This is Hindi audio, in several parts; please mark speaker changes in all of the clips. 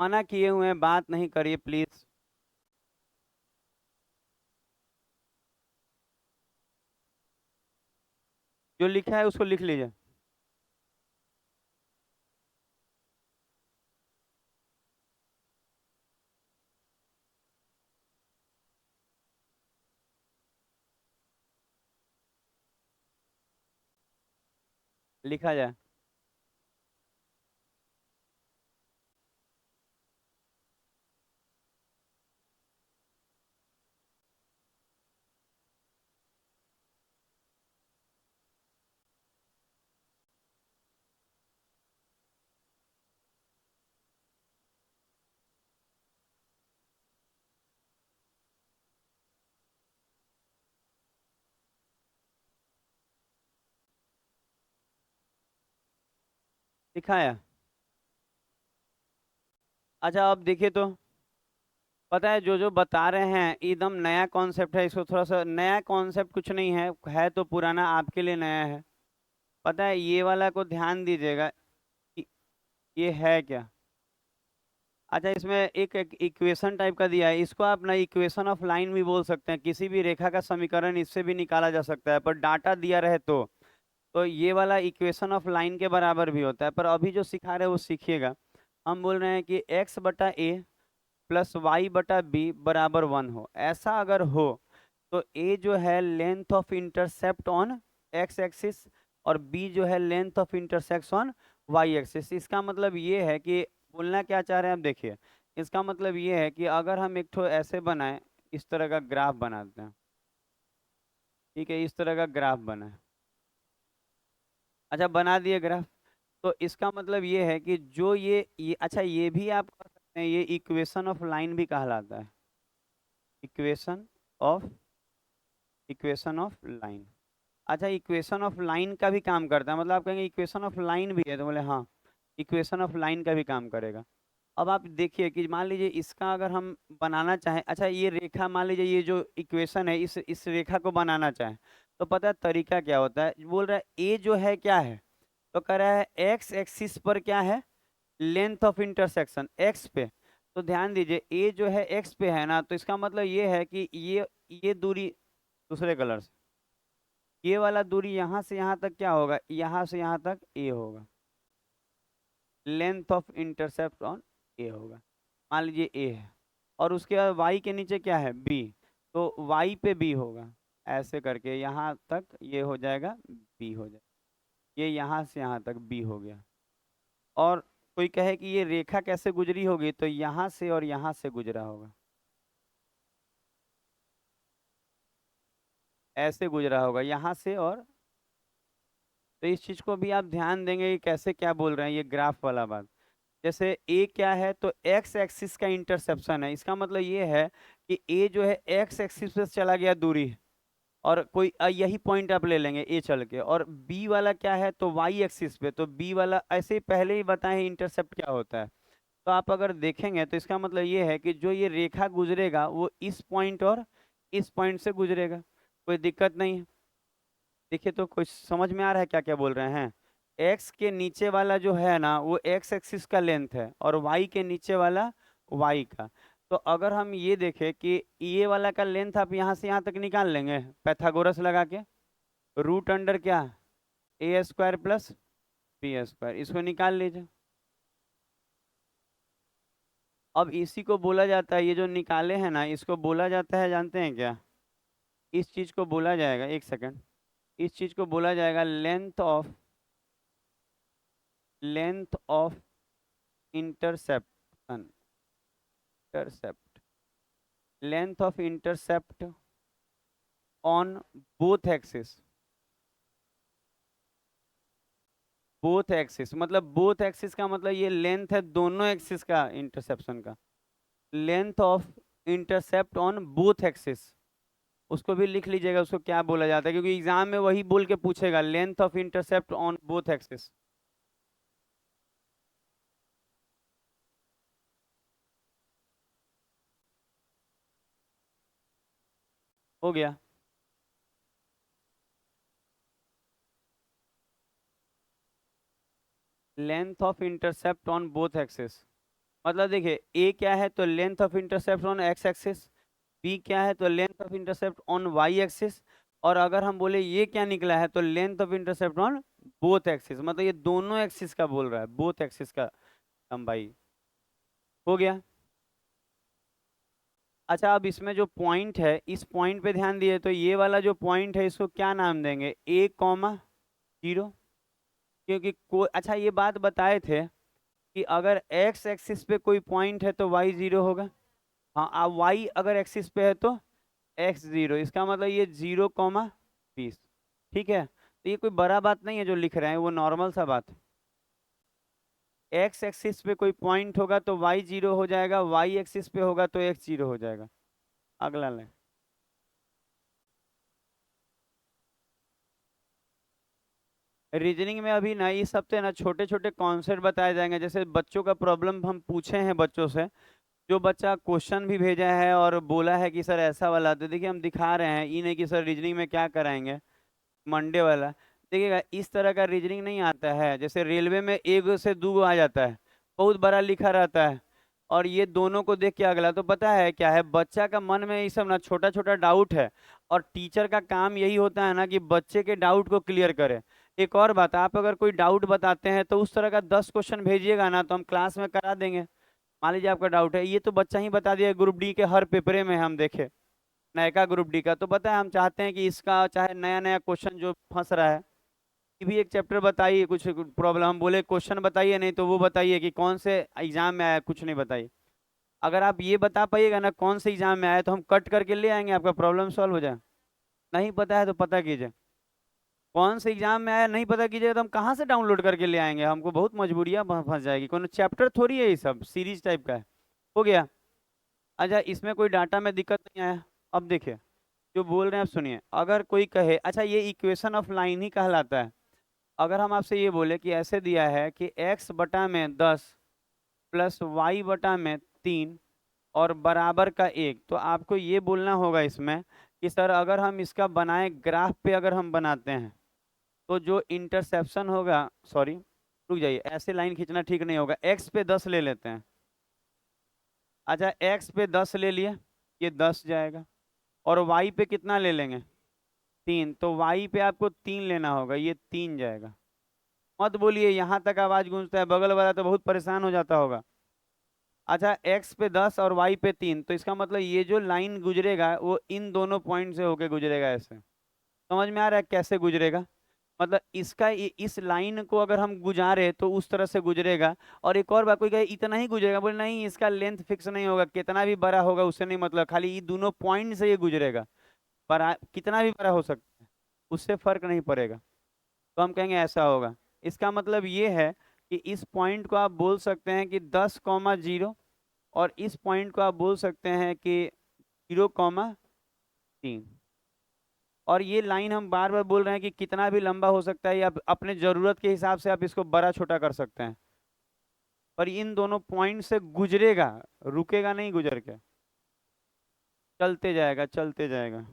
Speaker 1: मना किए हुए हैं, बात नहीं करिए प्लीज। जो लिखा है उसको लिख लीजिए। लिखा जाए। लिखा है। अच्छा अब देखिए तो, पता है जो जो बता रहे हैं एकदम नया कॉन्सेप्ट है, इसको थोड़ा सा, नया कॉन्सेप्ट कुछ नहीं है, है तो पुराना, आपके लिए नया है। पता है ये वाला को ध्यान दीजिएगा कि ये है क्या। अच्छा इसमें एक इक्वेशन टाइप का दिया है, इसको आप ना इक्वेशन ऑफ लाइन भी बोल सकते हैं, किसी भी रेखा का समीकरण इससे भी निकाला जा सकता है, पर डाटा दिया रहे तो ये वाला इक्वेशन ऑफ लाइन के बराबर भी होता है। पर अभी जो सिखा रहे हैं वो सीखिएगा। हम बोल रहे हैं कि एक्स बटा ए प्लस वाई बटा बी बराबर 1 हो, ऐसा अगर हो तो ए जो है length of intercept on X axis और बी जो है length of intersect on Y axis. इसका मतलब ये है कि बोलना क्या चाह रहे हैं आप देखिए। इसका मतलब ये है कि अगर हम एक ठो ऐसे बनाए, इस तरह का ग्राफ बनाते हैं, ठीक है, इस तरह का ग्राफ बनाए। अच्छा बना दिए ग्राफ। तो इसका मतलब ये है कि जो ये अच्छा ये भी आप कह सकते हैं, ये इक्वेशन ऑफ लाइन भी कहलाता है। Equation of equation of line. अच्छा इक्वेशन ऑफ लाइन का भी काम करता है, मतलब आप कहेंगे इक्वेशन ऑफ लाइन भी है, तो बोले हाँ, इक्वेशन ऑफ लाइन का भी काम करेगा। अब आप देखिए कि मान लीजिए इसका अगर हम बनाना चाहें, अच्छा ये रेखा, मान लीजिए ये जो इक्वेशन है इस रेखा को बनाना चाहें, तो पता है तरीका क्या होता है। बोल रहा है ए जो है क्या है, तो कह रहा है एक्स एक्सिस पर क्या है, लेंथ ऑफ इंटरसेक्शन एक्स पे। तो ध्यान दीजिए ए जो है एक्स पे है ना, तो इसका मतलब ये है कि ये दूरी, दूसरे कलर से, ये वाला दूरी यहाँ से यहाँ तक क्या होगा, यहाँ से यहाँ तक ए होगा, लेंथ ऑफ इंटरसेप्ट ऑन ए होगा। मान लीजिए ए है, और उसके बाद वाई के नीचे क्या है बी, तो वाई पे बी होगा। ऐसे करके यहाँ तक ये हो जाएगा, बी हो जाएगा, ये यहाँ से यहाँ तक बी हो गया। और कोई कहे कि ये रेखा कैसे गुजरी होगी, तो यहाँ से और यहाँ से गुजरा होगा, ऐसे गुजरा होगा यहाँ से। और तो इस चीज को भी आप ध्यान देंगे कि कैसे क्या बोल रहे हैं, ये ग्राफ वाला बात। जैसे ए क्या है, तो एक्स एक्सिस का इंटरसेप्शन है, इसका मतलब ये है कि ए जो है एक्स एक्सिस पे चला गया दूरी, और कोई यही पॉइंट आप ले लेंगे ए चल के, और बी वाला क्या है तो वाई एक्सिस पे, तो बी वाला ऐसे ही पहले ही बताए इंटरसेप्ट क्या होता है। तो आप अगर देखेंगे तो इसका मतलब ये है कि जो ये रेखा गुजरेगा वो इस पॉइंट और इस पॉइंट से गुजरेगा, कोई दिक्कत नहीं है। देखिए तो कुछ समझ में आ रहा है क्या क्या बोल रहे हैं। एक्स के नीचे वाला जो है ना वो एक्स एक्सिस का लेंथ है, और वाई के नीचे वाला वाई का। तो अगर हम ये देखें कि ये वाला का लेंथ आप यहाँ से यहाँ तक निकाल लेंगे पैथागोरस लगा के, रूट अंडर क्या, ए स्क्वायर प्लस बी स्क्वायर, इसको निकाल लीजिए। अब इसी को बोला जाता है, ये जो निकाले हैं ना इसको बोला जाता है, जानते हैं क्या, इस चीज को बोला जाएगा, एक सेकंड, इस चीज को बोला जाएगा length of interception, intercept, length of intercept on both axis. Both axis मतलब, बोथ एक्सिस का मतलब ये लेंथ है दोनों एक्सिस का इंटरसेप्शन का, length of intercept on both axis. उसको भी लिख लीजिएगा, उसको क्या बोला जाता है, क्योंकि एग्जाम में वही बोल के पूछेगा, length of intercept on both axis. हो गया। Length of intercept on both axis मतलब देखिए ए क्या है तो length of intercept on X axis, B क्या है तो length of intercept on Y axis, और अगर हम बोले ये क्या निकला है तो length of intercept on both axis, मतलब ये दोनों एक्सिस का बोल रहा है, बोथ एक्सिस का लंबाई। हो गया। अच्छा अब इसमें जो पॉइंट है इस पॉइंट पे ध्यान दिए तो ये वाला जो पॉइंट है इसको क्या नाम देंगे, ए कॉमा जीरो। क्योंकि अच्छा ये बात बताए थे कि अगर एक्स एक्सिस पे कोई पॉइंट है तो वाई जीरो होगा। हाँ अब वाई अगर एक्सिस पे है तो एक्स जीरो, इसका मतलब ये 0,20। ठीक है, तो ये कोई बड़ा बात नहीं है जो लिख रहे हैं, वो नॉर्मल सा बात है। एक्स एक्सिस पे कोई पॉइंट होगा तो वाई जीरो हो जाएगा, वाई एक्सिस पे होगा तो एक्स जीरो हो जाएगा। अगला लाइन। रीजनिंग में अभी ना इस हफ्ते ना छोटे छोटे कॉन्सेप्ट बताए जाएंगे, जैसे बच्चों का प्रॉब्लम हम पूछे हैं बच्चों से, जो बच्चा क्वेश्चन भी भेजा है और बोला है कि सर ऐसा वाला, तो देखिए हम दिखा रहे हैं, ये नहीं कि सर रीजनिंग में क्या कराएंगे मंडे वाला। देखिएगा इस तरह का रीजनिंग नहीं आता है, जैसे रेलवे में एक से दो आ जाता है, बहुत बड़ा लिखा रहता है, और ये दोनों को देख के अगला, तो पता है क्या है, बच्चा का मन में ये सब ना छोटा छोटा डाउट है, और टीचर का काम यही होता है ना कि बच्चे के डाउट को क्लियर करे। एक और बात, आप अगर कोई डाउट बताते हैं तो उस तरह का 10 क्वेश्चन भेजिएगा ना तो हम क्लास में करा देंगे। मान लीजिए आपका डाउट है, ये तो बच्चा ही बता दिया ग्रुप डी के हर पेपरे में हम देखे, नयका ग्रुप डी का, तो पता है हम चाहते हैं कि इसका चाहे नया नया क्वेश्चन जो फंस रहा है, ये भी एक चैप्टर बताइए, कुछ प्रॉब्लम, हम बोले क्वेश्चन बताइए, नहीं तो वो बताइए कि कौन से एग्जाम में आया, कुछ नहीं बताइए। अगर आप ये बता पाइएगा ना कौन से एग्जाम में आया तो हम कट करके ले आएंगे, आपका प्रॉब्लम सॉल्व हो जाए। नहीं पता है तो पता कीजिए, कौन से एग्जाम में आया नहीं पता कीजिएगा तो हम कहाँ से डाउनलोड करके ले आएंगे, हमको बहुत मजबूरियां फंस जाएगी, कोनो चैप्टर थोड़ी है, ये सब सीरीज टाइप का है। हो गया। अच्छा इसमें कोई डाटा में दिक्कत नहीं आया। अब देखिए जो बोल रहे हैं आप सुनिए, अगर कोई कहे, अच्छा ये इक्वेशन ऑफ लाइन ही कहलाता है, अगर हम आपसे ये बोले कि ऐसे दिया है कि x बटा में 10 प्लस वाई बटा में 3 और बराबर का 1, तो आपको ये बोलना होगा इसमें कि सर अगर हम इसका बनाए ग्राफ पे अगर हम बनाते हैं तो जो इंटरसेप्शन होगा, सॉरी रुक जाइए, ऐसे लाइन खींचना ठीक नहीं होगा, x पे 10 ले लेते हैं। अच्छा x पे 10 ले लिए, ये 10 जाएगा, और y पे कितना ले लेंगे 3, तो y पे आपको 3 लेना होगा, ये 3 जाएगा। मत बोलिए यहाँ तक आवाज गूंजता है, बगल वाला तो बहुत परेशान हो जाता होगा। अच्छा x पे 10 और y पे 3, तो इसका मतलब ये जो लाइन गुजरेगा वो इन दोनों पॉइंट से होके गुजरेगा, ऐसे समझ में आ रहा है कैसे गुजरेगा, मतलब इसका इस लाइन को अगर हम गुजारे तो उस तरह से गुजरेगा। और एक और बात, कोई कहे इतना ही गुजरेगा, बोले नहीं इसका लेंथ फिक्स नहीं होगा, कितना भी बड़ा होगा उससे नहीं मतलब, खाली ये दोनों पॉइंट से ये गुजरेगा, पर कितना भी बड़ा हो सकता है उससे फर्क नहीं पड़ेगा, तो हम कहेंगे ऐसा होगा। इसका मतलब ये है कि इस पॉइंट को आप बोल सकते हैं कि 10,0, और इस पॉइंट को आप बोल सकते हैं कि 0,3। और ये लाइन हम बार बार बोल रहे हैं कि कितना भी लंबा हो सकता है, या अपने जरूरत के हिसाब से आप इसको बड़ा छोटा कर सकते हैं, पर इन दोनों पॉइंट से गुजरेगा, रुकेगा नहीं गुजर के, चलते जाएगा चलते जाएगा।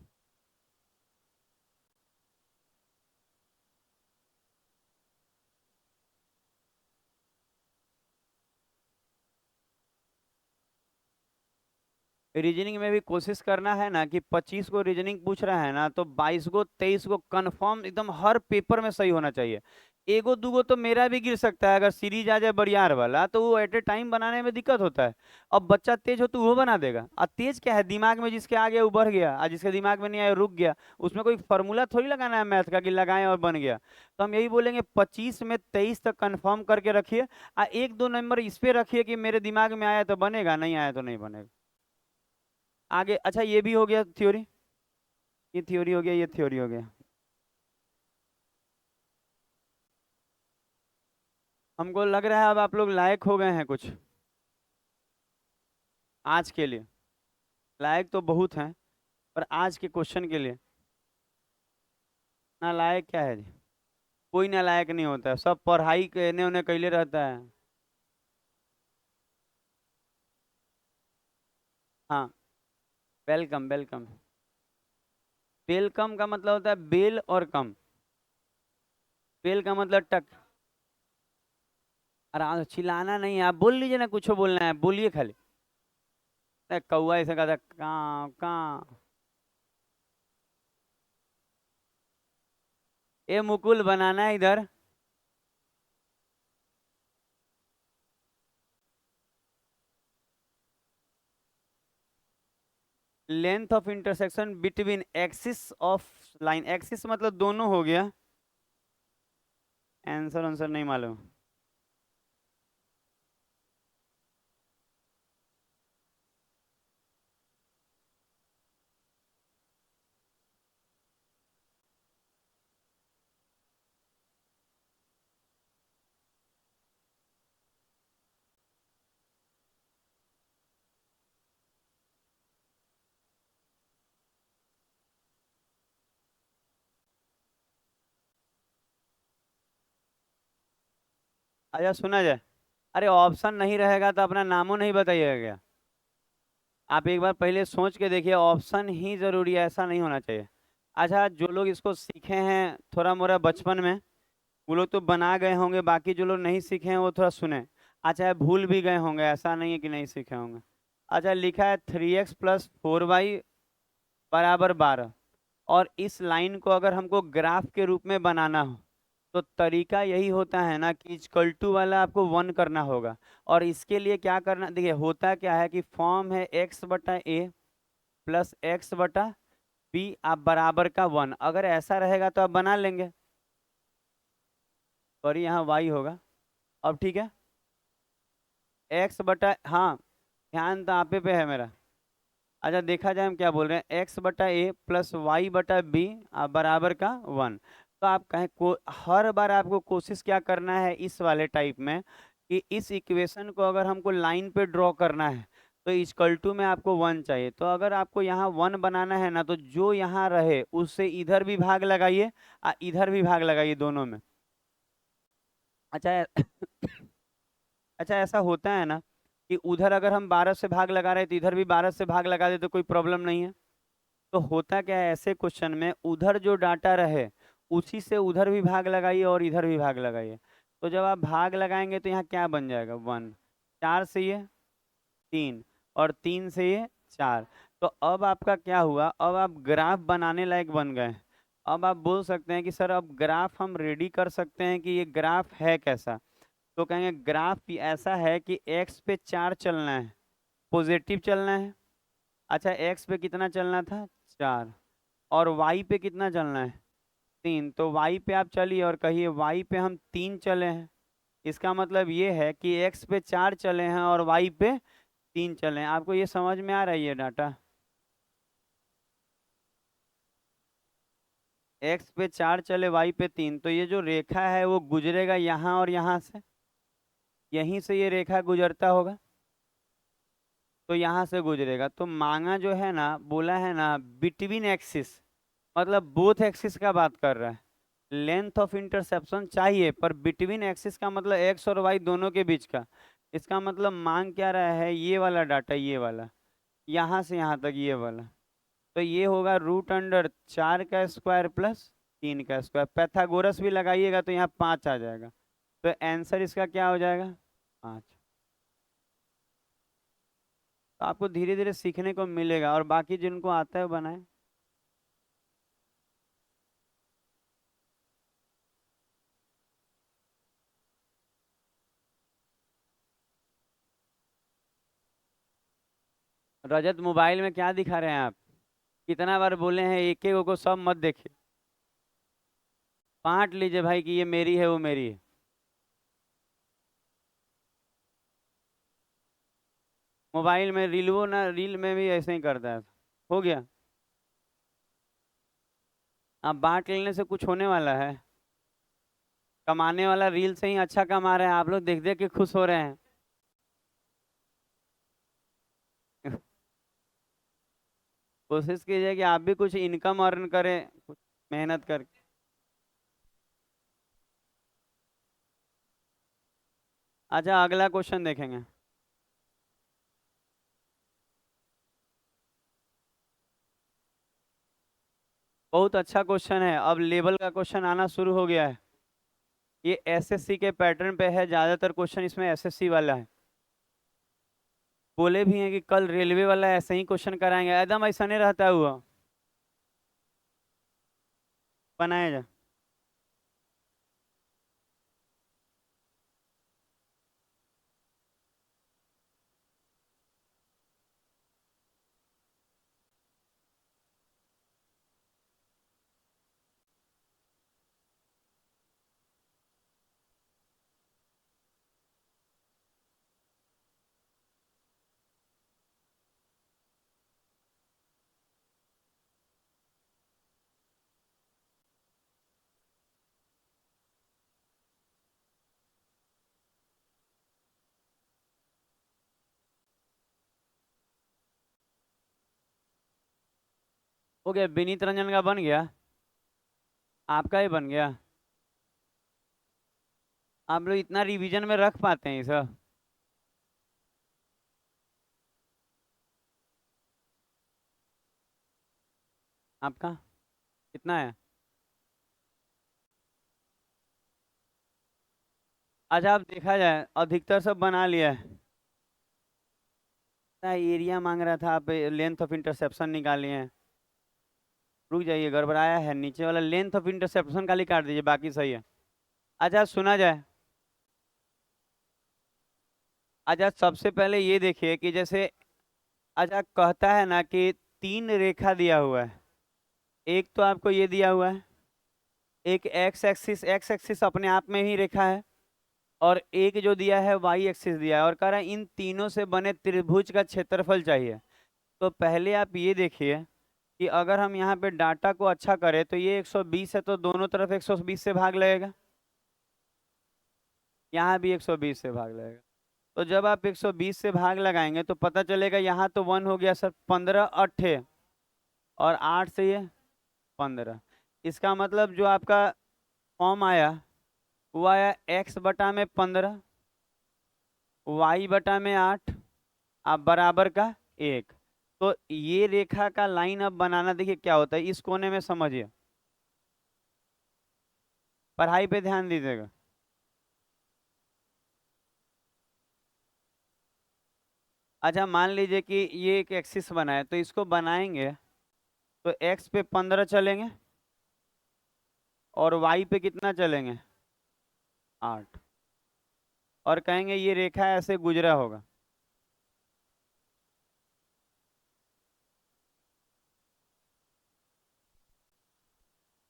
Speaker 1: रीजनिंग में भी कोशिश करना है ना कि 25 को रीजनिंग पूछ रहा है ना तो 22 को 23 को कंफर्म एकदम हर पेपर में सही होना चाहिए। एगो दूगो तो मेरा भी गिर सकता है, अगर सीरीज आ जाए बरियार वाला तो वो एट ए टाइम बनाने में दिक्कत होता है। अब बच्चा तेज हो तो वो बना देगा, और तेज क्या है, दिमाग में जिसके आ गया वो बढ़ गया, और जिसके दिमाग में नहीं आया रुक गया। उसमें कोई फॉर्मूला थोड़ी लगाना है मैथ का कि लगाएं और बन गया। तो हम यही बोलेंगे 25 में 23 तक कंफर्म करके रखिए, और एक दो नंबर इस पे रखिए कि मेरे दिमाग में आया तो बनेगा, नहीं आया तो नहीं बनेगा। आगे अच्छा ये भी हो गया थ्योरी, ये थ्योरी हो गया, ये थ्योरी हो गया। हमको लग रहा है अब आप लोग लायक हो गए हैं कुछ आज के लिए, लायक तो बहुत हैं, पर आज के क्वेश्चन के लिए ना लायक क्या है जी, कोई ना लायक नहीं होता है, सब पढ़ाई करने उन्हें कैले रहता है। हाँ वेलकम वेलकम। वेलकम का मतलब होता है बेल और कम, बेल का मतलब टक। आराम से, चिल्लाना नहीं है, आप बोल लीजिए ना, कुछ बोलना है बोलिए खाली। कौआ ऐसे कहता कहाँ कहाँ। ये मुकुल बनाना है इधर। Length of intersection between axis of line, axis मतलब दोनों हो गया। आंसर आंसर नहीं मालूम। अच्छा सुना जाए। अरे ऑप्शन नहीं रहेगा तो अपना नामो नहीं बताइएगा क्या? आप एक बार पहले सोच के देखिए, ऑप्शन ही जरूरी है, ऐसा नहीं होना चाहिए। अच्छा, जो लोग इसको सीखे हैं थोड़ा मोड़ा बचपन में, वो लोग तो बना गए होंगे, बाकी जो लोग नहीं सीखे हैं वो थोड़ा सुने। अच्छा, भूल भी गए होंगे, ऐसा नहीं है कि नहीं सीखे होंगे। अच्छा, लिखा है 3x+4y बराबर 12। और इस लाइन को अगर हमको ग्राफ के रूप में बनाना हो, तो तरीका यही होता है ना कि इक्वल टू वाला आपको 1 करना होगा। और इसके लिए क्या करना, देखिए होता क्या है कि फॉर्म है x/a + x/b आप बराबर का 1, अगर ऐसा रहेगा तो आप बना लेंगे। और यहाँ y होगा। अब ठीक है। हाँ, ध्यान तो आप पे है मेरा। अच्छा, देखा जाए हम क्या बोल रहे हैं, x/a + y/b बराबर का 1। तो आप कहें हर बार आपको कोशिश क्या करना है इस वाले टाइप में, कि इस इक्वेशन को अगर हमको लाइन पे ड्रॉ करना है, तो इक्वल टू में आपको 1 चाहिए। तो अगर आपको यहाँ 1 बनाना है ना, तो जो यहाँ रहे उससे इधर भी भाग लगाइए, इधर भी भाग लगाइए, दोनों में। अच्छा अच्छा, ऐसा होता है ना कि उधर अगर हम 12 से भाग लगा रहे हैं तो इधर भी 12 से भाग लगा दे तो कोई प्रॉब्लम नहीं है। तो होता क्या है ऐसे क्वेश्चन में, उधर जो डाटा रहे उसी से उधर भी भाग लगाइए और इधर भी भाग लगाइए। तो जब आप भाग लगाएंगे तो यहाँ क्या बन जाएगा, 1। 4 से ये 3, और 3 से ये 4। तो अब आपका क्या हुआ, अब आप ग्राफ बनाने लायक बन गए। अब आप बोल सकते हैं कि सर अब ग्राफ हम रेडी कर सकते हैं कि ये ग्राफ है कैसा। तो कहेंगे ग्राफ भी ऐसा है कि एक्स पे 4 चलना है, पॉजिटिव चलना है। अच्छा, एक्स पे कितना चलना था, 4। और वाई पे कितना चलना है, 3। तो वाई पे आप चलिए और कहिए वाई पे हम 3 चले हैं। इसका मतलब ये है कि एक्स पे 4 चले हैं और वाई पे 3 चले हैं। आपको ये समझ में आ रहा है ये डाटा? एक्स पे 4 चले, वाई पे 3, तो ये जो रेखा है वो गुजरेगा यहाँ और यहाँ से, यहीं से ये रेखा गुजरता होगा, तो यहाँ से गुजरेगा। तो मांगा जो है ना, बोला है ना बिटवीन एक्सिस, मतलब बोथ एक्सिस का बात कर रहा है। लेंथ ऑफ इंटरसेप्शन चाहिए, पर बिटवीन एक्सिस का मतलब एक्स और वाई दोनों के बीच का। इसका मतलब मांग क्या रहा है, ये वाला डाटा, ये वाला, यहाँ से यहाँ तक ये वाला। तो ये होगा √4 का स्क्वायर प्लस 3 का स्क्वायर। पैथागोरस भी लगाइएगा तो यहाँ 5 आ जाएगा। तो आंसर इसका क्या हो जाएगा, 5। तो आपको धीरे धीरे सीखने को मिलेगा, और बाकी जिनको आता है वो बनाए। रजत, मोबाइल में क्या दिखा रहे हैं आप? कितना बार बोले हैं एक एक को सब मत देखिए। बांट लीजिए भाई कि ये मेरी है वो मेरी है। मोबाइल में रीलवो ना, रील में भी ऐसे ही करता है। हो गया। आप बांट लेने से कुछ होने वाला है? कमाने वाला रील से ही अच्छा कमा रहे हैं, आप लोग देख देख के खुश हो रहे हैं। कोशिश कीजिए कि आप भी कुछ इनकम अर्न करें, कुछ मेहनत करके। अच्छा, अगला क्वेश्चन देखेंगे। बहुत अच्छा क्वेश्चन है, अब लेवल का क्वेश्चन आना शुरू हो गया है। ये एसएससी के पैटर्न पे है, ज्यादातर क्वेश्चन इसमें एसएससी वाला है। बोले भी हैं कि कल रेलवे वाला ऐसे ही क्वेश्चन कराएंगे, एकदम ऐसा नहीं रहता हुआ बनाया जा। हो गया, विनीत रंजन का बन गया, आपका ही बन गया। आप लोग इतना रिवीजन में रख पाते हैं ये सब? आपका कितना है? अच्छा, आप देखा जाए अधिकतर सब बना लिया है। एरिया मांग रहा था, आप लेंथ ऑफ इंटरसेप्शन निकालिए हैं। रुक जाइए, गड़बड़ाया है, नीचे वाला लेंथ ऑफ इंटरसेप्शन खाली काट दीजिए, बाकी सही है। अच्छा सुना जाए। अच्छा सबसे पहले ये देखिए कि जैसे, अच्छा कहता है ना कि तीन रेखा दिया हुआ है। एक तो आपको ये दिया हुआ है, एक एक्स एक्सिस अपने आप में ही रेखा है, और एक जो दिया है वाई एक्सिस दिया है, और कह रहा है इन तीनों से बने त्रिभुज का क्षेत्रफल चाहिए। तो पहले आप ये देखिए कि अगर हम यहाँ पे डाटा को अच्छा करें तो ये 120 है, तो दोनों तरफ 120 से भाग लगेगा, यहाँ भी 120 से भाग लगेगा। तो जब आप 120 से भाग लगाएंगे तो पता चलेगा यहाँ तो 1 हो गया सर, 15 अट्ठे, और 8 से ये 15। इसका मतलब जो आपका फॉर्म आया वो आया x बटा में 15, y बटा में 8, आप बराबर का 1। तो ये रेखा का लाइन अब बनाना देखिए क्या होता है, इस कोने में समझिए, पढ़ाई पे ध्यान दीजिएगा। अच्छा मान लीजिए कि ये एक एक्सिस बना है, तो इसको बनाएंगे तो x पे 15 चलेंगे, और y पे कितना चलेंगे, 8, और कहेंगे ये रेखा ऐसे गुजरा होगा।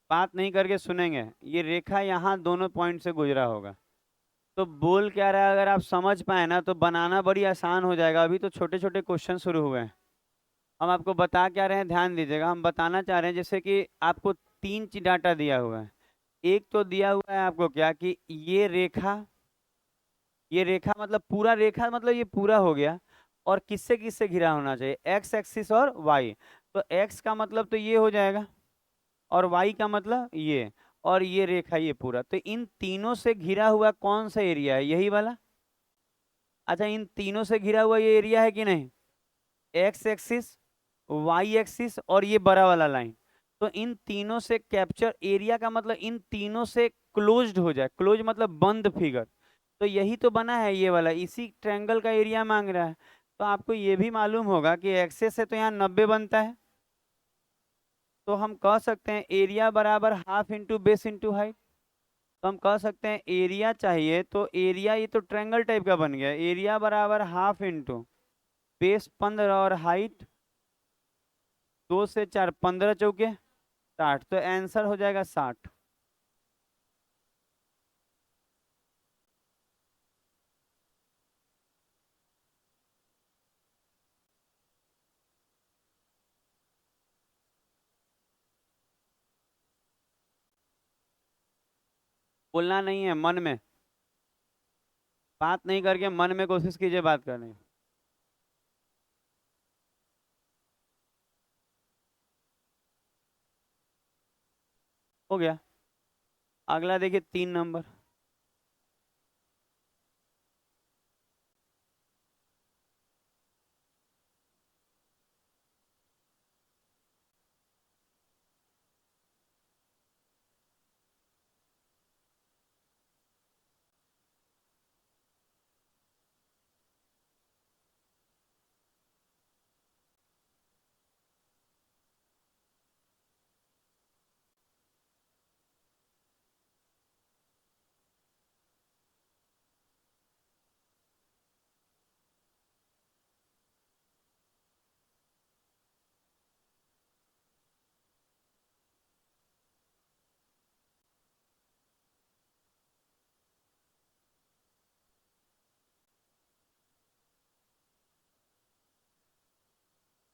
Speaker 1: बात नहीं करके सुनेंगे, ये रेखा यहाँ दोनों पॉइंट से गुजरा होगा। तो बोल क्या रहा है, अगर आप समझ पाए ना तो बनाना बड़ी आसान हो जाएगा। अभी तो छोटे छोटे क्वेश्चन शुरू हुए हैं। हम आपको बता क्या रहे हैं, ध्यान दीजिएगा। हम बताना चाह रहे हैं जैसे कि आपको तीन चीज डाटा दिया हुआ है। एक तो दिया हुआ है आपको क्या कि ये रेखा, ये रेखा मतलब पूरा रेखा, मतलब ये पूरा हो गया, और किससे किससे घिरा होना चाहिए, एक्स एक्सिस और वाई। तो एक्स का मतलब तो ये हो जाएगा, और वाई का मतलब ये, और ये रेखा ये पूरा, तो इन तीनों से घिरा हुआ कौन सा एरिया है, यही वाला। अच्छा इन तीनों से घिरा हुआ ये एरिया है कि नहीं, एक्स एक्सिस, वाई एक्सिस, और ये बड़ा वाला लाइन। तो इन तीनों से कैप्चर एरिया का मतलब इन तीनों से क्लोज्ड हो जाए, क्लोज मतलब बंद फिगर। तो यही तो बना है ये वाला, इसी ट्रायंगल का एरिया मांग रहा है। तो आपको ये भी मालूम होगा कि एक्सेस है तो यहाँ 90 बनता है। तो हम कह सकते हैं एरिया बराबर half into base into height. तो हम कह सकते हैं एरिया चाहिए, तो एरिया ये तो ट्रायंगल टाइप का बन गया, एरिया बराबर हाफ इंटू बेस 15 और हाइट 2 से 4, 15 चौके 60, तो आंसर हो जाएगा 60। बोलना नहीं है, मन में बात नहीं करके मन में कोशिश कीजिए बात करने की। हो गया। अगला देखिए 3 नंबर।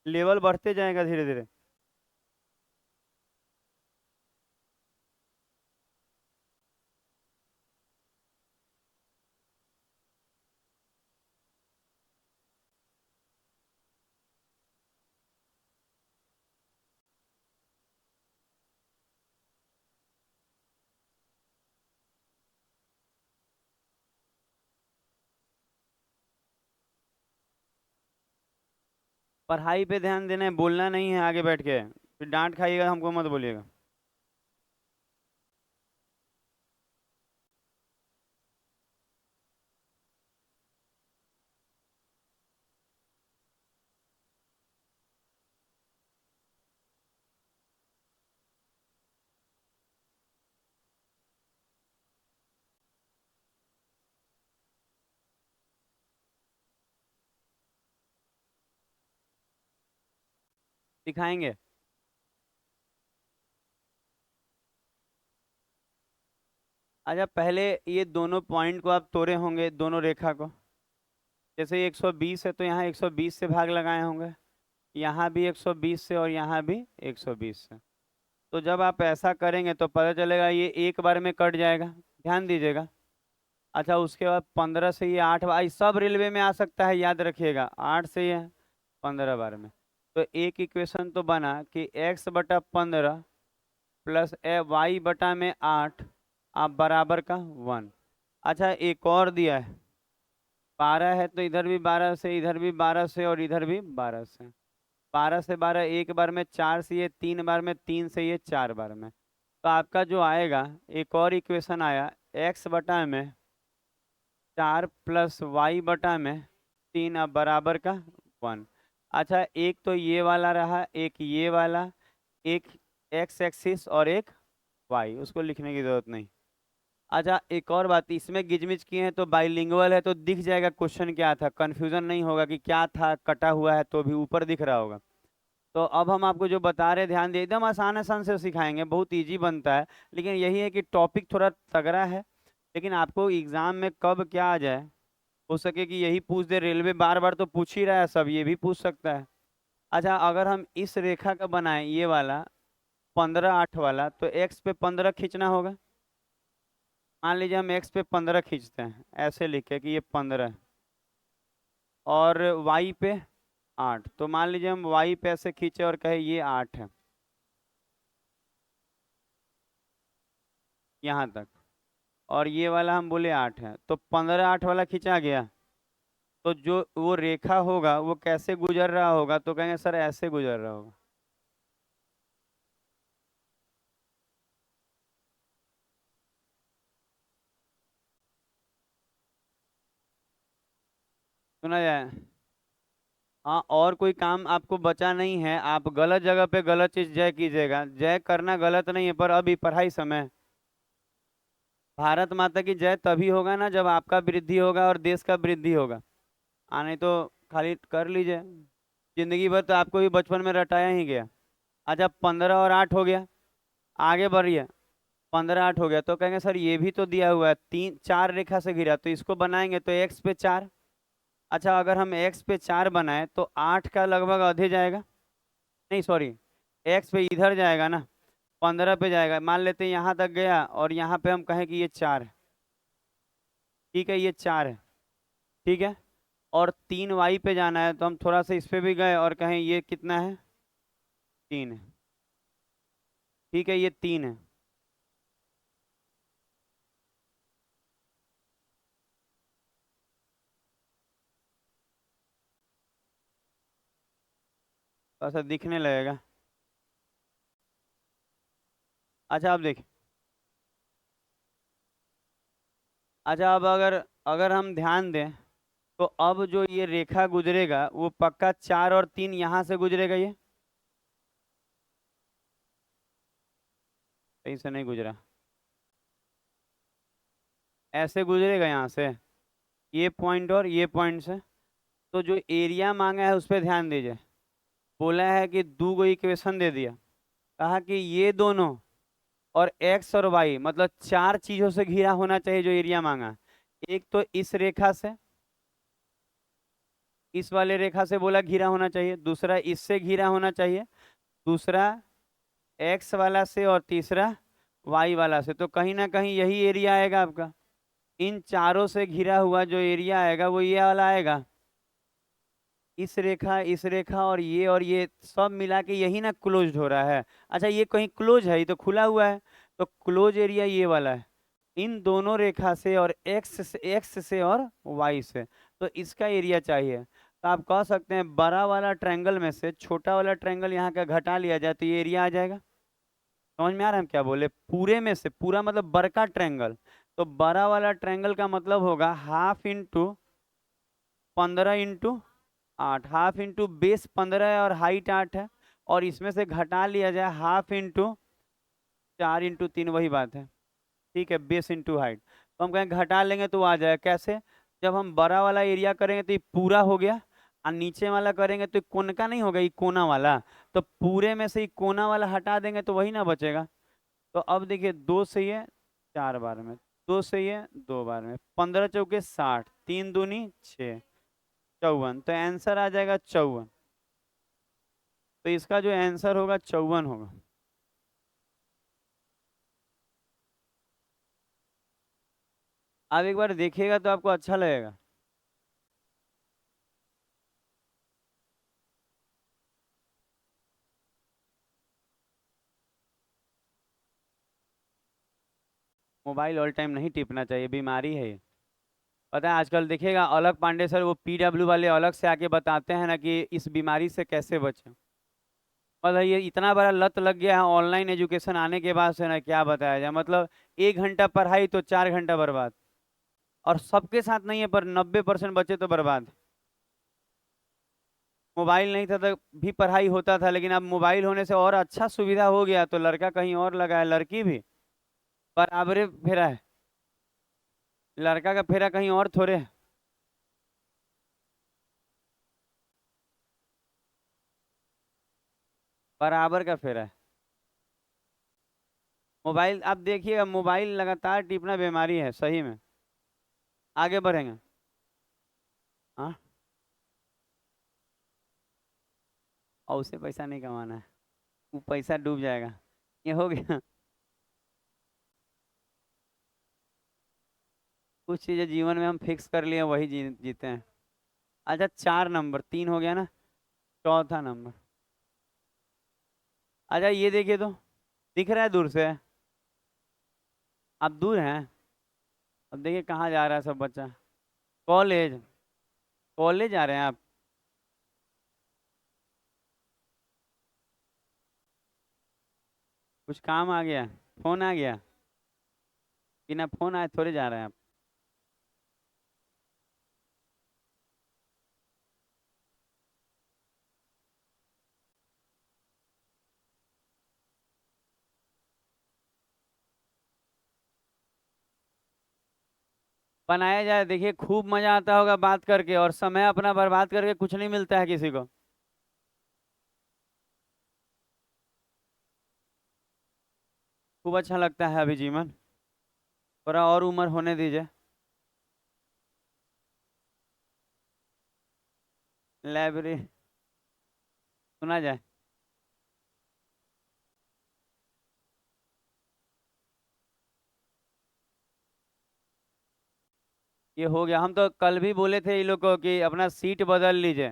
Speaker 1: लेवल बढ़ते जाएगा धीरे धीरे। पढ़ाई पे ध्यान देना है, बोलना नहीं है आगे बैठ के, फिर डांट खाइएगा, हमको मत बोलिएगा। दिखाएंगे। अच्छा, पहले ये दोनों पॉइंट को आप तोड़े होंगे, दोनों रेखा को। जैसे ये 120 है तो यहाँ 120 से भाग लगाए होंगे, यहाँ भी 120 से और यहाँ भी 120 से। तो जब आप ऐसा करेंगे तो पता चलेगा ये एक बार में कट जाएगा, ध्यान दीजिएगा। अच्छा, उसके बाद 15 से ये 8 बार, सब रेलवे में आ सकता है, याद रखिएगा, 8 से ये 15 बार में। तो एक इक्वेशन तो बना कि x/15 प्लस वाई बटा में 8 आप बराबर का 1। अच्छा, एक और दिया है, 12 है तो इधर भी 12 से, इधर भी 12 से और इधर भी 12 से। 12 से 12 एक बार में, 4 से ये 3 बार में, 3 से ये 4 बार में। तो आपका जो आएगा, एक और इक्वेशन आया, x बटा में 4 प्लस वाई बटा में 3 अब बराबर का 1। अच्छा, एक तो ये वाला रहा, एक ये वाला, एक x एक्सिस और एक y, उसको लिखने की जरूरत नहीं। अच्छा, एक और बात, इसमें गिजमिज किए हैं तो बाइलिंगुअल है तो दिख जाएगा क्वेश्चन क्या था, कंफ्यूजन नहीं होगा कि क्या था, कटा हुआ है तो भी ऊपर दिख रहा होगा। तो अब हम आपको जो बता रहे, ध्यान दिए, एकदम आसान आसान से सिखाएंगे, बहुत इजी बनता है। लेकिन यही है कि टॉपिक थोड़ा तगड़ा है, लेकिन आपको एग्जाम में कब क्या आ जाए, हो सके कि यही पूछ दे, रेलवे बार बार तो पूछ ही रहा है, सब ये भी पूछ सकता है। अच्छा, अगर हम इस रेखा का बनाए, ये वाला 15 8 वाला, तो एक्स पे 15 खींचना होगा। मान लीजिए हम एक्स पे 15 खींचते हैं, ऐसे लिखे कि ये 15 है, और वाई पे 8, तो मान लीजिए हम वाई पे ऐसे खींचे और कहे ये 8 है, यहाँ तक, और ये वाला हम बोले 8 है, तो 15 8 वाला खींचा गया। तो जो वो रेखा होगा वो कैसे गुजर रहा होगा, तो कहेंगे सर ऐसे गुजर रहा होगा। सुना जाए। हाँ, और कोई काम आपको बचा नहीं है, आप गलत जगह पे गलत चीज जय कीजिएगा, जय करना गलत नहीं है, पर अभी पढ़ाई समय। भारत माता की जय तभी होगा ना जब आपका वृद्धि होगा और देश का वृद्धि होगा। नहीं तो खाली कर लीजिए, जिंदगी भर तो आपको भी बचपन में रटाया ही गया। अच्छा, 15 और 8 हो गया, आगे बढ़िए। 15 8 हो गया तो कहेंगे सर ये भी तो दिया हुआ है, 3 4 रेखा से घिरा, तो इसको बनाएंगे तो एक्स पे 4। अच्छा, अगर हम एक्स पे 4 बनाए तो 8 का लगभग आधे जाएगा, नहीं सॉरी, एक्स पे इधर जाएगा ना, 15 पे जाएगा, मान लेते हैं यहाँ तक गया, और यहाँ पे हम कहें कि ये 4 है। ठीक है, ये 4 है, ठीक है। और 3 वाई पे जाना है तो हम थोड़ा सा इस पे भी गए और कहें ये कितना है, 3 है। ठीक है, ये 3 है। थोड़ा सा दिखने लगेगा। अच्छा, आप देखिए। अच्छा, अब अगर अगर हम ध्यान दें, तो अब जो ये रेखा गुजरेगा वो पक्का 4 और 3 यहाँ से गुजरेगा, ये कहीं से नहीं गुजरा, ऐसे गुजरेगा यहाँ से, ये पॉइंट और ये पॉइंट से। तो जो एरिया मांगा है उस पर ध्यान दीजिए, बोला है कि दो गो इक्वेशन दे दिया, कहा कि ये दोनों और एक्स और वाई, मतलब 4 चीजों से घिरा होना चाहिए जो एरिया मांगा। एक तो इस रेखा से, इस वाले रेखा से बोला घिरा होना चाहिए, दूसरा इससे घिरा होना चाहिए, दूसरा एक्स वाला से, और तीसरा वाई वाला से। तो कहीं ना कहीं यही एरिया आएगा आपका। इन चारों से घिरा हुआ जो एरिया आएगा वो ये वाला आएगा। इस रेखा और ये सब मिला के यही ना क्लोज्ड हो रहा है। अच्छा, ये कहीं क्लोज है, ये तो खुला हुआ है, तो क्लोज एरिया ये वाला है। इन दोनों रेखा से और एक्स से और वाई से, तो इसका एरिया चाहिए। तो आप कह सकते हैं बड़ा वाला ट्रायंगल में से छोटा वाला ट्रायंगल यहाँ का घटा लिया जाए तो ये एरिया आ जाएगा। समझ में आ रहा है हम क्या बोले? पूरे में से पूरा मतलब बड़का ट्रायंगल, तो बड़ा वाला ट्रायंगल का मतलब होगा 1/2 × 15 × 8, हाफ इंटू बेस 15 है और हाइट 8 है, और इसमें से घटा लिया जाए 1/2 × 4 × 3, वही बात है। ठीक है, बेस इंटू हाइट। तो हम कहें घटा लेंगे तो आ जाएगा कैसे? जब हम बड़ा वाला एरिया करेंगे तो ये पूरा हो गया, और नीचे वाला करेंगे तो कोन का नहीं होगा, ये कोना वाला। तो पूरे में से ये कोना वाला हटा देंगे तो वही ना बचेगा। तो अब देखिए, 2 सही है 4 बार में, 2 सही है 2 बार में, 15 चौके 60, 3 दूनी 6, 54। तो आंसर आ जाएगा 54। तो इसका जो आंसर होगा 54 होगा। आप एक बार देखिएगा तो आपको अच्छा लगेगा। मोबाइल ऑल टाइम नहीं टिपना चाहिए, बीमारी है ये। पता है आजकल देखिएगा, अलग पांडे सर वो पीडब्ल्यू वाले अलग से आके बताते हैं ना कि इस बीमारी से कैसे बचें। मतलब ये इतना बड़ा लत लग गया है ऑनलाइन एजुकेशन आने के बाद से ना, क्या बताया जाए। मतलब 1 घंटा पढ़ाई तो 4 घंटा बर्बाद। और सबके साथ नहीं है, पर 90% बच्चे तो बर्बाद। मोबाइल नहीं था तो भी पढ़ाई होता था, लेकिन अब मोबाइल होने से और अच्छा सुविधा हो गया, तो लड़का कहीं और लगा है, लड़की भी बराबरे फेरा है। लड़का का फेरा कहीं और थोड़े है। बराबर का फेरा है। मोबाइल आप देखिएगा, मोबाइल लगातार टिपना बीमारी है सही में। आगे बढ़ेंगे। हाँ, और उसे पैसा नहीं कमाना है, वो पैसा डूब जाएगा। ये हो गया। कुछ चीजें जीवन में हम फिक्स कर लिए वही जीते हैं। अच्छा, 4 नंबर, 3 हो गया ना। चौथा नंबर। अच्छा, ये देखिए तो, दिख रहा है दूर से? आप दूर हैं। अब देखिए कहाँ जा रहा है सब बच्चा। कॉलेज। कॉलेज जा रहे हैं आप? कुछ काम आ गया? फोन आ गया? बिना फोन आए थोड़े जा रहे हैं आप। बनाया जाए, देखिए खूब मजा आता होगा बात करके, और समय अपना बर्बाद करके कुछ नहीं मिलता है किसी को। खूब अच्छा लगता है अभी जीवन। थोड़ा और उम्र होने दीजिए। लाइब्रेरी। सुना जाए। ये हो गया। हम तो कल भी बोले थे ये लोग को कि अपना सीट बदल लीजिए।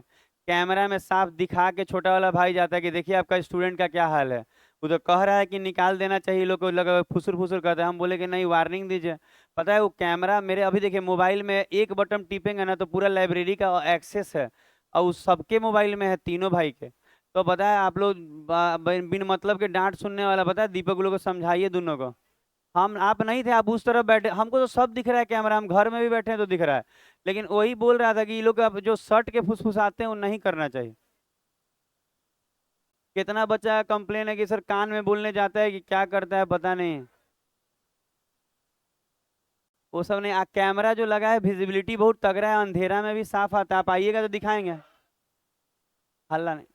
Speaker 1: कैमरा में साफ दिखा के छोटा वाला भाई जाता है कि देखिए आपका स्टूडेंट का क्या हाल है। वो तो कह रहा है कि निकाल देना चाहिए, ये लोग को लगा फुसुर फुसुर करता है। हम बोले कि नहीं, वार्निंग दीजिए। पता है वो कैमरा मेरे अभी देखिए मोबाइल में एक बटन टिपेंगे ना तो पूरा लाइब्रेरी का एक्सेस है, और उस सबके मोबाइल में है, तीनों भाई के। तो पता है आप लोग बिन मतलब के डांट सुनने वाला, पता है दीपक लोग को समझाइए दोनों को। हम आप नहीं थे, आप उस तरफ बैठे, हमको तो सब दिख रहा है कैमरा, हम घर में भी बैठे हैं तो दिख रहा है। लेकिन वही बोल रहा था कि ये लोग अब जो शर्ट के फुसफुसाते हैं वो नहीं करना चाहिए। कितना बच्चा का कंप्लेन है कि सर कान में बोलने जाता है कि क्या करता है पता नहीं। वो सब नहीं, कैमरा जो लगा है विजिबिलिटी बहुत तगड़ा है, अंधेरा में भी साफ आता है, आप आइएगा तो दिखाएंगे। हल्ला नहीं।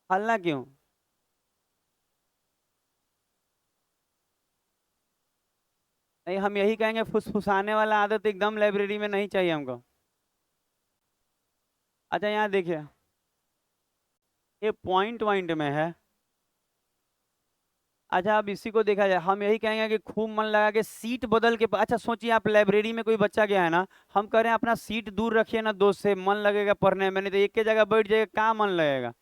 Speaker 1: हल्ला क्यों? नहीं, हम यही कहेंगे फुसफुसाने वाला आदत एकदम लाइब्रेरी में नहीं चाहिए हमको। अच्छा यहाँ देखिए, ये पॉइंट पॉइंट में है। अच्छा अब इसी को देखा जाए, हम यही कहेंगे कि खूब मन लगा के सीट बदल के, अच्छा सोचिए आप लाइब्रेरी में कोई बच्चा गया है ना, हम कह रहे हैं अपना सीट दूर रखिए ना दोस्त से, मन लगेगा पढ़ने में, नहीं तो एक के जगह बैठ जाएगा, कहाँ मन लगेगा।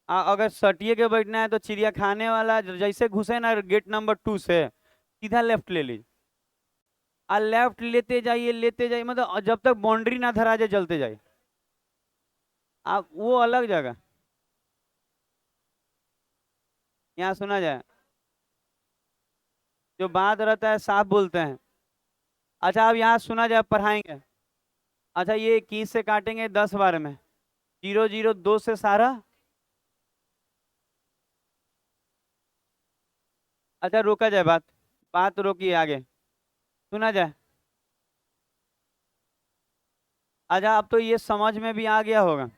Speaker 1: अगर सटिए के बैठना है तो चिड़िया खाने वाला जैसे घुसे ना गेट नंबर 2 से, सीधा लेफ्ट ले लीजिए। लेफ्ट लेते जाइए, मतलब जब तक बाउंड्री ना धरा जाए चलते जाइए। आप वो अलग जगह, यहाँ सुना जाए, जो बात रहता है साफ बोलते हैं। अच्छा अब यहाँ सुना जाए, पढ़ाएंगे। अच्छा ये 21 से काटेंगे 10 बार में, 0 0 2 से सारा। अच्छा रोका जाए, बात बात रोकिए आगे, सुना जाए। अच्छा अब तो ये समझ में भी आ गया होगा।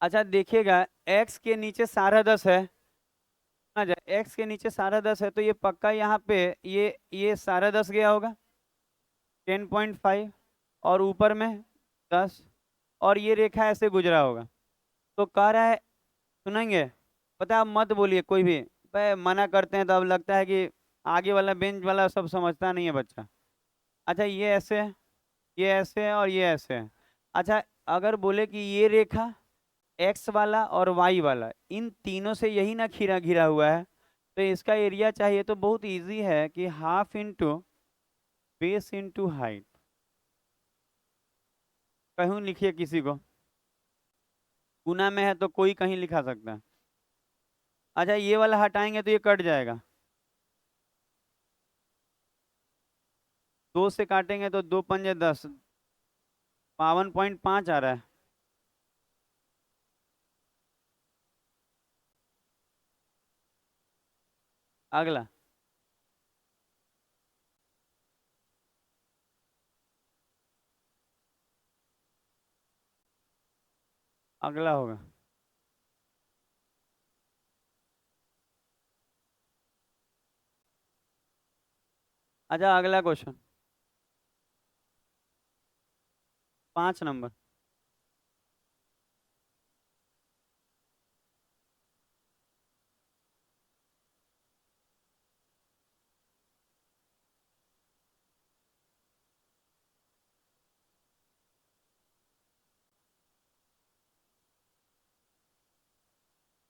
Speaker 1: अच्छा देखिएगा, एक्स के नीचे सारा 10 है, सुना जाए, एक्स के नीचे सारा 10 है तो ये पक्का यहाँ पे ये सारा 10 गया होगा, 10.5, और ऊपर में 10, और ये रेखा ऐसे गुजरा होगा। तो कह रहा है, सुनेंगे, पता है आप मत बोलिए कोई भी, मना करते हैं तो अब लगता है कि आगे वाला बेंच वाला सब समझता नहीं है बच्चा। अच्छा ये ऐसे है, ये ऐसे है, और ये ऐसे है। अच्छा अगर बोले कि ये रेखा एक्स वाला और वाई वाला, इन तीनों से यही ना घिरा घिरा हुआ है, तो इसका एरिया चाहिए, तो बहुत इजी है कि half into base into height. कहूँ लिखिए किसी को, गुना में है तो कोई कहीं लिखा सकता है। अच्छा ये वाला हटाएंगे तो ये कट जाएगा, 2 से काटेंगे तो 2 पंजे 10, 52.5 आ रहा है। अगला, अगला होगा। अच्छा अगला क्वेश्चन, 5 नंबर।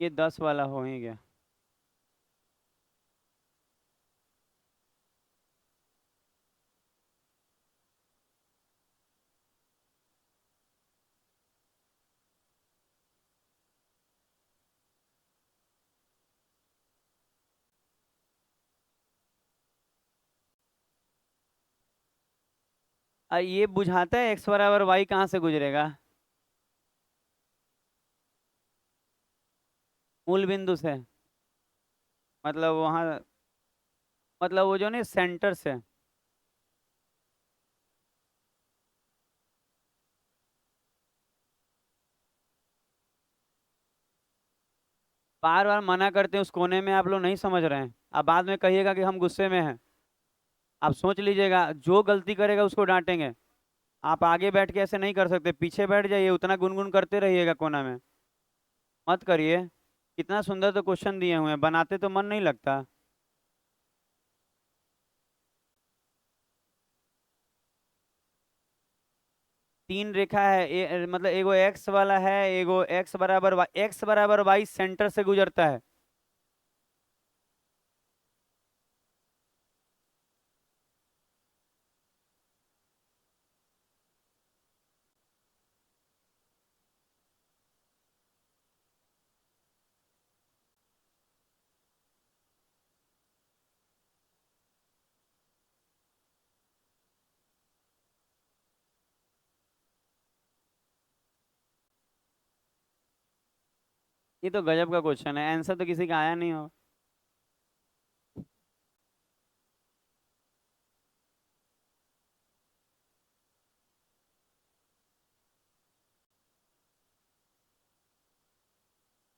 Speaker 1: ये 10 वाला हो ही गया। ये बुझाता है एक्स बराबर वाई कहाँ से गुजरेगा, मूल बिंदु से, मतलब वहाँ, मतलब वो जो नहीं सेंटर से। बार बार मना करते हैं उस कोने में, आप लोग नहीं समझ रहे हैं, अब बाद में कहिएगा कि हम गुस्से में हैं। आप सोच लीजिएगा, जो गलती करेगा उसको डांटेंगे। आप आगे बैठ के ऐसे नहीं कर सकते, पीछे बैठ जाइए, उतना गुनगुन करते रहिएगा कोना में, मत करिए। कितना सुंदर तो क्वेश्चन दिए हुए हैं, बनाते तो मन नहीं लगता। 3 रेखा है, मतलब एगो एक्स वाला है, एगो एक्स बराबर वाई, एक्स बराबर वाई सेंटर से गुजरता है। ये तो गजब का क्वेश्चन है, आंसर तो किसी का आया नहीं हो।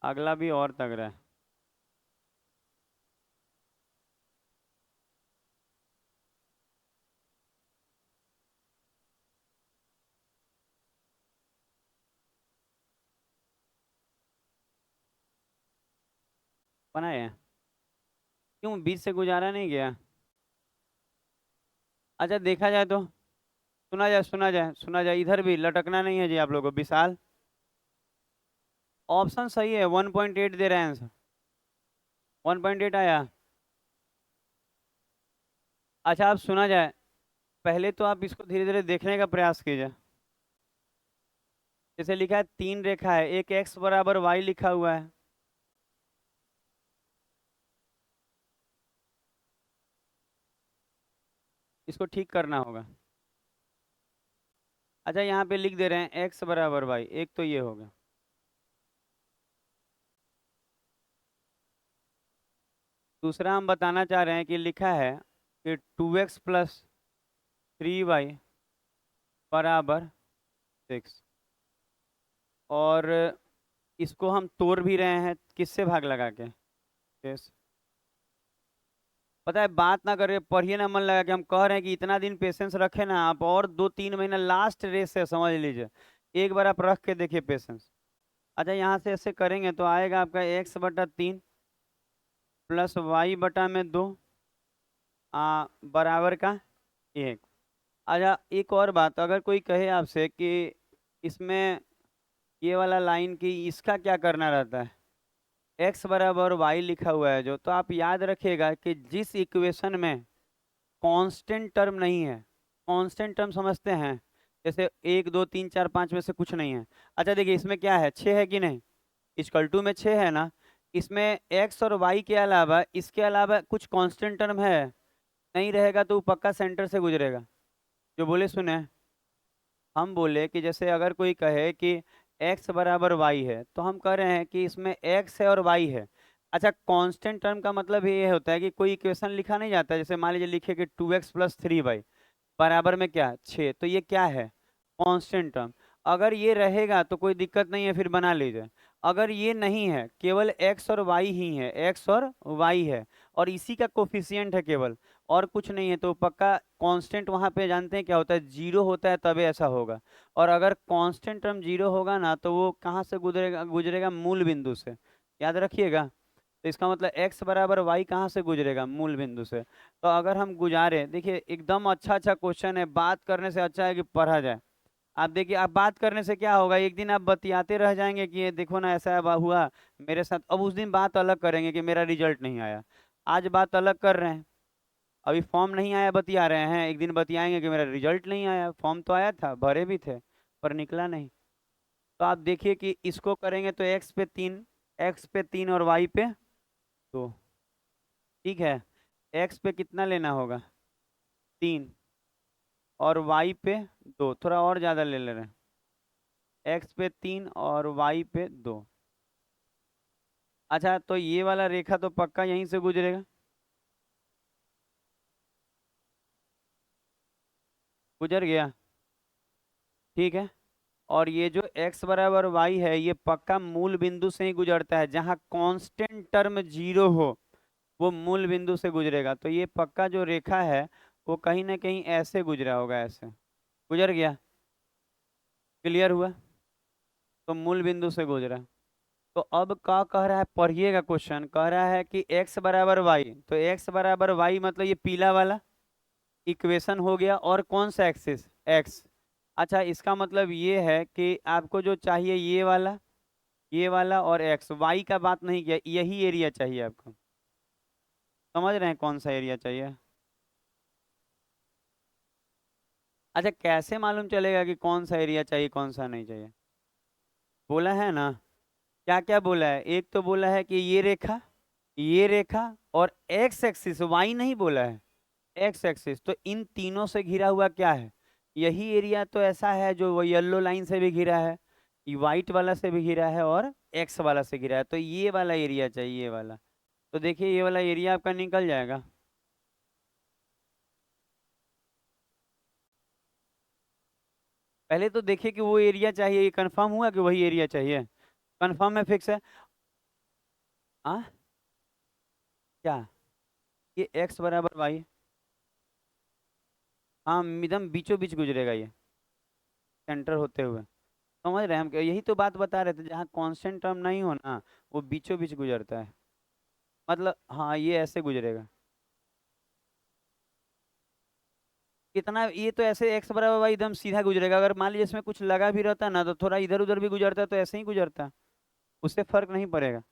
Speaker 1: अगला भी और तगड़ा है। बनाए हैं। क्यों बीच से गुजारा नहीं गया? अच्छा देखा जाए तो, सुना जाए सुना जाए सुना जाए, इधर भी लटकना नहीं है जी आप लोगों को। विशाल, ऑप्शन सही है, 1.8 दे रहे हैं आंसर। 1.8 आया। अच्छा आप सुना जाए, पहले तो आप इसको धीरे धीरे देखने का प्रयास कीजिए। जैसे लिखा है 3 रेखा है, एक x बराबर y लिखा हुआ है। इसको ठीक करना होगा। अच्छा यहाँ पे लिख दे रहे हैं x बराबर y, एक तो ये होगा। दूसरा हम बताना चाह रहे हैं कि लिखा है कि 2x प्लस 3y बराबर 6, और इसको हम तोड़ भी रहे हैं किससे भाग लगा के? yes। पता है बात ना करे, पढ़िए ना मन लगा के। हम कह रहे हैं कि इतना दिन पेशेंस रखे ना आप, और 2-3 महीना लास्ट रेस है समझ लीजिए। एक बार आप रख के देखिए पेशेंस। अच्छा यहाँ से ऐसे करेंगे तो आएगा आपका x/3 प्लस y/2 बराबर का 1। अच्छा एक और बात, अगर कोई कहे आपसे कि इसमें ये वाला लाइन की इसका क्या करना रहता है, x बराबर y लिखा हुआ है जो, तो आप याद रखिएगा कि जिस इक्वेशन में कांस्टेंट टर्म नहीं है, कांस्टेंट टर्म समझते हैं, जैसे 1 2 3 4 5 में से कुछ नहीं है। अच्छा देखिए इसमें क्या है, 6 है कि नहीं? इक्वल टू में 6 है ना। इसमें x और y के अलावा, इसके अलावा कुछ कांस्टेंट टर्म है? नहीं रहेगा तो वो पक्का सेंटर से गुजरेगा। जो बोले सुने, हम बोले कि जैसे अगर कोई कहे कि x बराबर y है, तो हम कह रहे हैं कि इसमें x है और y है। अच्छा कांस्टेंट टर्म का मतलब ये होता है कि कोई इक्वेशन लिखा नहीं जाता, जैसे मान लीजिए लिखे कि 2x प्लस 3y बराबर में क्या 6, तो ये क्या है? Constant term. अगर ये रहेगा तो कोई दिक्कत नहीं है, फिर बना लीजिए। अगर ये नहीं है, केवल x और y ही है, x और y है, और इसी का कोफिशिएंट है केवल, और कुछ नहीं है, तो पक्का कांस्टेंट वहां पे जानते हैं क्या होता है, जीरो होता है, तभी ऐसा होगा। और अगर कांस्टेंट टर्म जीरो होगा ना, तो वो कहाँ से गुजरेगा? गुजरेगा मूल बिंदु से। याद रखिएगा। तो इसका मतलब x बराबर y कहाँ से गुजरेगा? मूल बिंदु से। तो अगर हम गुजारे, देखिए एकदम अच्छा अच्छा क्वेश्चन है, बात करने से अच्छा है कि पढ़ा जाए। आप देखिए, आप बात करने से क्या होगा, एक दिन आप बतियाते रह जाएंगे कि ये देखो ना ऐसा हुआ मेरे साथ, अब उस दिन बात अलग करेंगे कि मेरा रिजल्ट नहीं आया। आज बात अलग कर रहे हैं, अभी फॉर्म नहीं आया बतिया रहे हैं, एक दिन बतियाएंगे कि मेरा रिजल्ट नहीं आया, फॉर्म तो आया था, भरे भी थे, पर निकला नहीं। तो आप देखिए कि इसको करेंगे तो x पे 3 और y पे 2। ठीक है, x पे कितना लेना होगा? 3, और y पे 2, थोड़ा और ज़्यादा ले ले रहे हैं, x पे 3 और y पे 2। अच्छा तो ये वाला रेखा तो पक्का यहीं से गुजरेगा, गुजर गया। ठीक है, और ये जो x बराबर y है, ये पक्का मूल बिंदु से ही गुजरता है, जहाँ कांस्टेंट टर्म जीरो हो वो मूल बिंदु से गुजरेगा। तो ये पक्का जो रेखा है वो कहीं ना कहीं ऐसे गुजरा होगा, ऐसे गुजर गया। क्लियर हुआ? तो मूल बिंदु से गुजरा। तो अब क्या कह रहा है, पढ़िएगा क्वेश्चन, कह रहा है कि x बराबर वाई, तो x बराबर वाई मतलब ये पीला वाला इक्वेशन हो गया, और कौन सा एक्सिस? x। अच्छा इसका मतलब ये है कि आपको जो चाहिए ये वाला और x, y का बात नहीं किया, यही एरिया चाहिए आपको। समझ रहे हैं कौन सा एरिया चाहिए? अच्छा कैसे मालूम चलेगा कि कौन सा एरिया चाहिए कौन सा नहीं चाहिए? बोला है ना, क्या क्या बोला है, एक तो बोला है कि ये रेखा और एक्स एक्सिस, वाई नहीं बोला है, एक्स एक्सिस। तो इन तीनों से घिरा हुआ क्या है? यही एरिया तो ऐसा है जो वो येलो लाइन से भी घिरा है, व्हाइट वाला से भी घिरा है, और एक्स वाला से घिरा है, तो ये वाला एरिया चाहिए, ये वाला। तो देखिए ये वाला एरिया आपका निकल जाएगा। पहले तो देखिए कि वो एरिया चाहिए, ये कंफर्म हुआ कि वही एरिया चाहिए? कंफर्म है, फिक्स है? हाँ क्या? ये एक्स बराबर वाई, हाँ एकदम बीचों बीच गुजरेगा ये, सेंटर होते हुए। समझ रहे हैं हम? यही तो बात बता रहे थे, जहाँ कांस्टेंट टर्म नहीं हो ना, वो बीचों बीच गुजरता है। मतलब हाँ ये ऐसे गुजरेगा। कितना, ये तो ऐसे एक्स बराबर वाई एकदम सीधा गुजरेगा। अगर मान लीजिए इसमें कुछ लगा भी रहता ना तो थोड़ा इधर उधर भी गुजरता, तो ऐसे ही गुजरता, उससे फर्क नहीं पड़ेगा।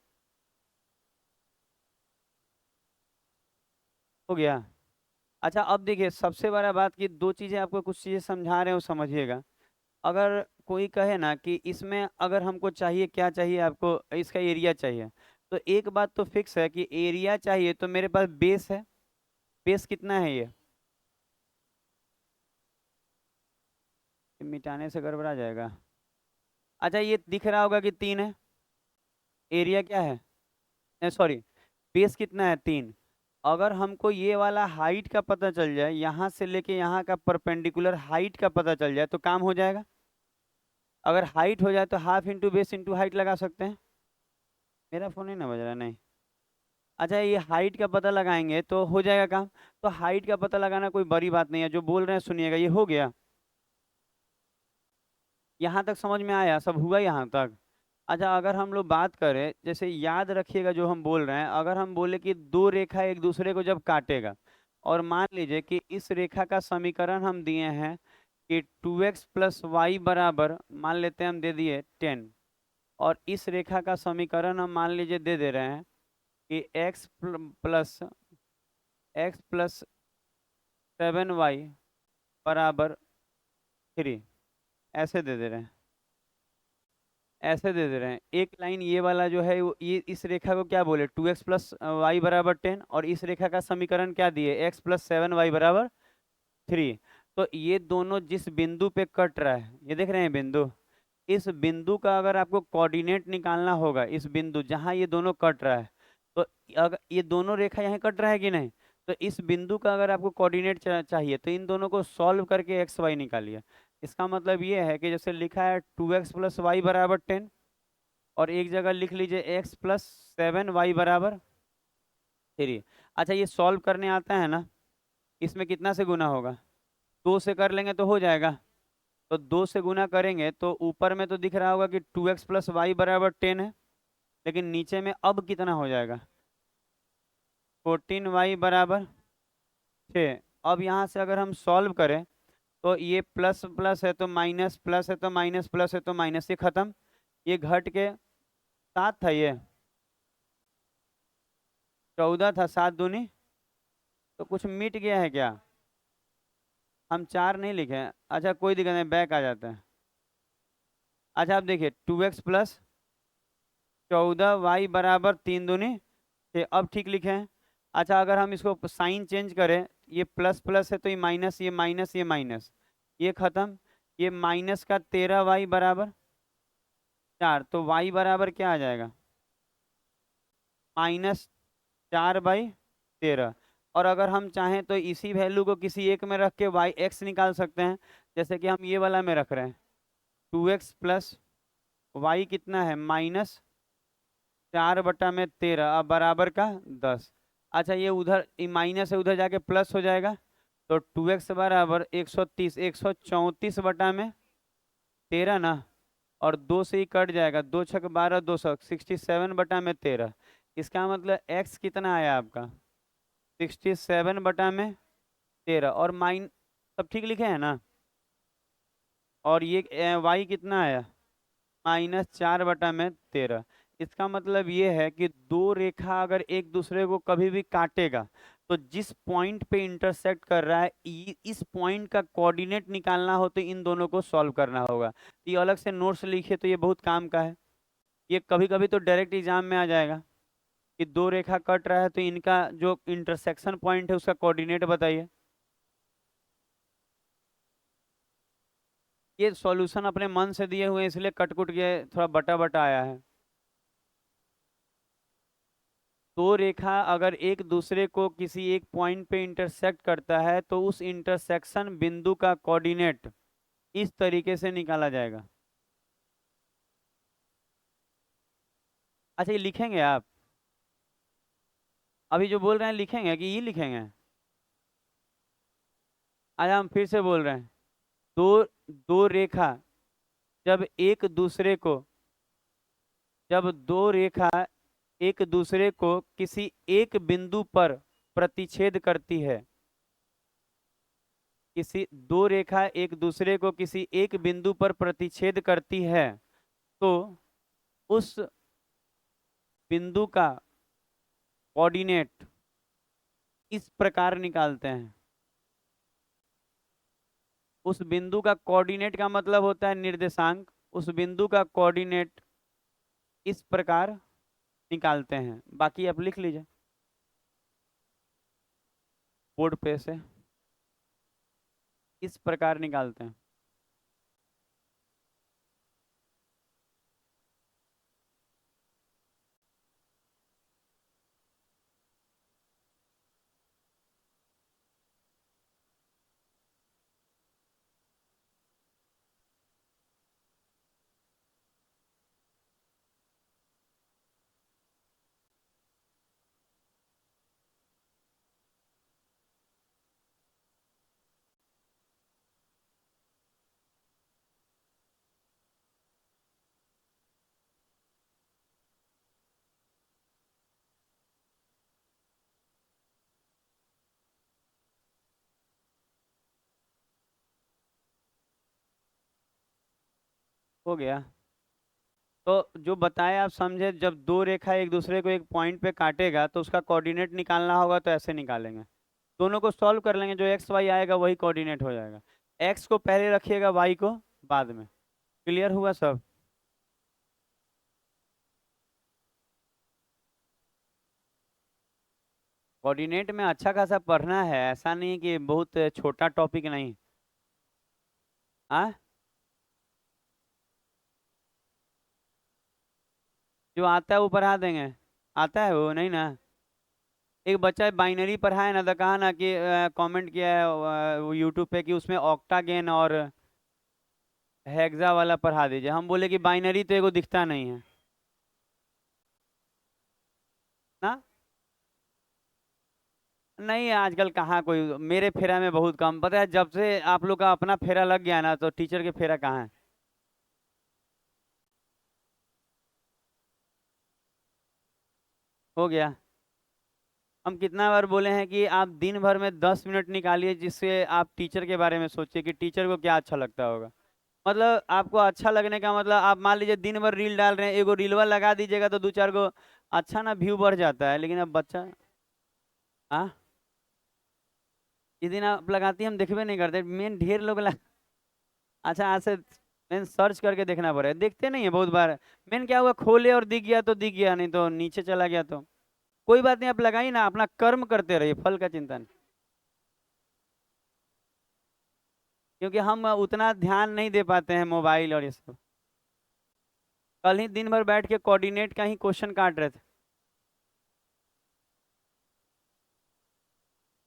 Speaker 1: हो गया। अच्छा अब देखिए सबसे बड़ा बात कि दो चीजें आपको, कुछ चीजें समझा रहे हो समझिएगा। अगर कोई कहे ना कि इसमें अगर हमको चाहिए, क्या चाहिए आपको, इसका एरिया चाहिए, तो एक बात तो फिक्स है कि एरिया चाहिए तो मेरे पास बेस है। बेस कितना है ये मिटाने से गड़बड़ा जाएगा। अच्छा ये दिख रहा होगा कि 3 है। एरिया क्या है, सॉरी, बेस कितना है, 3। अगर हमको ये वाला हाइट का पता चल जाए, यहाँ से लेके यहाँ का परपेंडिकुलर हाइट का पता चल जाए तो काम हो जाएगा। अगर हाइट हो जाए तो half into base into height लगा सकते हैं। मेरा फोन ही ना बज रहा, नहीं। अच्छा ये हाइट का पता लगाएंगे तो हो जाएगा काम। तो हाइट का पता लगाना कोई बड़ी बात नहीं है, जो बोल रहे हैं सुनिएगा, ये हो गया। यहाँ तक समझ में आया, सब हुआ यहाँ तक। अच्छा अगर हम लोग बात करें, जैसे याद रखिएगा जो हम बोल रहे हैं, अगर हम बोले कि दो रेखा एक दूसरे को जब काटेगा, और मान लीजिए कि इस रेखा का समीकरण हम दिए हैं कि 2x+y बराबर, मान लेते हैं हम दे दिए 10, और इस रेखा का समीकरण हम मान लीजिए दे दे रहे हैं कि x+7y बराबर 3, ऐसे दे दे रहे हैं। ऐसे दे दे रहे हैं, एक लाइन ये वाला जो है ये इस रेखा को क्या बोले, 2x+y बराबर 10, और इस रेखा का समीकरण क्या दिए, x+7y बराबर 3। तो ये दोनों जिस बिंदु पे कट रहा है, ये देख रहे हैं बिंदु, इस बिंदु का अगर आपको कोऑर्डिनेट निकालना होगा, इस बिंदु जहां ये दोनों कट रहा है, तो अगर ये दोनों रेखा यहाँ कट रहा है कि नहीं, तो इस बिंदु का अगर आपको कोऑर्डिनेट चाहिए तो इन दोनों को सॉल्व करके एक्स वाई निकालिए। इसका मतलब ये है कि जैसे लिखा है 2x+y बराबर 10, और एक जगह लिख लीजिए x+7y बराबर 3। अच्छा ये सॉल्व करने आता है ना, इसमें कितना से गुना होगा, 2 से कर लेंगे तो हो जाएगा। तो 2 से गुना करेंगे तो ऊपर में तो दिख रहा होगा कि 2x+y बराबर 10 है, लेकिन नीचे में अब कितना हो जाएगा, 14y बराबर 6। अब यहाँ से अगर हम सॉल्व करें तो ये प्लस प्लस है तो माइनस, प्लस है तो माइनस, प्लस है तो माइनस, ये खत्म, ये घट के 7 था, ये 14 था, 7 दूनी, तो कुछ मिट गया है क्या, हम 4 नहीं लिखे हैं। अच्छा कोई दिक्कत नहीं, बैक आ जाते हैं। अच्छा आप देखिए 2x+14y बराबर 3 दूनी 6, अब ठीक लिखे हैं। अच्छा अगर हम इसको साइन चेंज करें, ये प्लस प्लस है तो ये माइनस, ये माइनस, ये माइनस, ये खत्म, ये माइनस का 13y बराबर 4, तो y बराबर क्या आ जाएगा, -4/13। और अगर हम चाहें तो इसी वैल्यू को किसी एक में रख के वाई एक्स निकाल सकते हैं, जैसे कि हम ये वाला में रख रहे हैं, 2x+y कितना है, -4/13, अब बराबर का 10। अच्छा ये उधर माइनस है, उधर जाके प्लस हो जाएगा, तो 2x बराबर 130, 134 ना, और 2 से ही कट जाएगा, 2×6 = 12, 267/13। इसका मतलब x कितना आया आपका, 67/13, और माइन, सब ठीक लिखे हैं ना, और ये y कितना आया, -4/13। इसका मतलब ये है कि दो रेखा अगर एक दूसरे को कभी भी काटेगा, तो जिस पॉइंट पे इंटरसेक्ट कर रहा है, इस पॉइंट का कोऑर्डिनेट निकालना हो तो इन दोनों को सॉल्व करना होगा। ये अलग से नोट्स लिखे तो ये बहुत काम का है। ये कभी कभी तो डायरेक्ट एग्जाम में आ जाएगा कि दो रेखा कट रहा है तो इनका जो इंटरसेक्शन पॉइंट है उसका कोऑर्डिनेट बताइए। ये सॉल्यूशन अपने मन से दिए हुए हैं, इसलिए कट कुट के थोड़ा बटा बटा आया है। दो रेखा अगर एक दूसरे को किसी एक पॉइंट पे इंटरसेक्ट करता है तो उस इंटरसेक्शन बिंदु का कोऑर्डिनेट इस तरीके से निकाला जाएगा। अच्छा ये लिखेंगे आप, अभी जो बोल रहे हैं लिखेंगे कि ये लिखेंगे। अच्छा हम फिर से बोल रहे हैं, दो दो रेखा जब एक दूसरे को, जब दो रेखा एक दूसरे को किसी एक बिंदु पर प्रतिच्छेद करती है, किसी दो रेखा एक दूसरे को किसी एक बिंदु पर प्रतिच्छेद करती है, तो उस बिंदु का कोऑर्डिनेट इस प्रकार निकालते हैं। उस बिंदु का कोऑर्डिनेट का मतलब होता है निर्देशांक। उस बिंदु का कोऑर्डिनेट इस प्रकार निकालते हैं। बाकी आप लिख लीजिए बोर्ड पे से, इस प्रकार निकालते हैं। हो गया। तो जो बताया आप समझे, जब दो रेखा एक दूसरे को एक पॉइंट पे काटेगा तो उसका कोऑर्डिनेट निकालना होगा, तो ऐसे निकालेंगे। दोनों को सॉल्व कर लेंगे, जो एक्स वाई आएगा वही कोऑर्डिनेट हो जाएगा। एक्स को पहले रखिएगा, वाई को बाद में। क्लियर हुआ सब? कोऑर्डिनेट में अच्छा खासा पढ़ना है, ऐसा नहीं कि बहुत छोटा टॉपिक नहीं। हाँ, जो आता है वो पढ़ा देंगे। आता है वो नहीं ना? एक बच्चा बाइनरी पढ़ा है ना, तो कहा ना कि कमेंट किया है यूट्यूब पे कि उसमें ऑक्टागेन और हेक्सा वाला पढ़ा दीजिए। हम बोले कि बाइनरी तो एगो दिखता नहीं है ना। नहीं, आजकल कहाँ कोई मेरे फेरा में बहुत कम। पता है, जब से आप लोग का अपना फेरा लग गया ना, तो टीचर के फेरा कहाँ है। हो गया। हम कितना बार बोले हैं कि आप दिन भर में 10 मिनट निकालिए, जिससे आप टीचर के बारे में सोचिए कि टीचर को क्या अच्छा लगता होगा। मतलब आपको अच्छा लगने का मतलब, आप मान लीजिए दिन भर रील डाल रहे हैं, एगो रीलवा लगा दीजिएगा तो दो चार गो अच्छा ना व्यू बढ़ जाता है। लेकिन अब बच्चा, हाँ, जिस दिन आप लगाती हैं हम देखबे नहीं करते। मेन ढेर लोग अच्छा, आज से मेन सर्च करके देखना पड़ेगा, देखते नहीं है बहुत बार। मेन क्या हुआ, खोले और दिख गया तो दिख गया, नहीं तो नीचे चला गया तो कोई बात नहीं। आप लगाइए ना, अपना कर्म करते रहिए, फल का चिंता नहीं। क्योंकि हम उतना ध्यान नहीं दे पाते हैं मोबाइल और ये सब। कल ही दिन भर बैठ के कोऑर्डिनेट का ही क्वेश्चन काट रहे थे,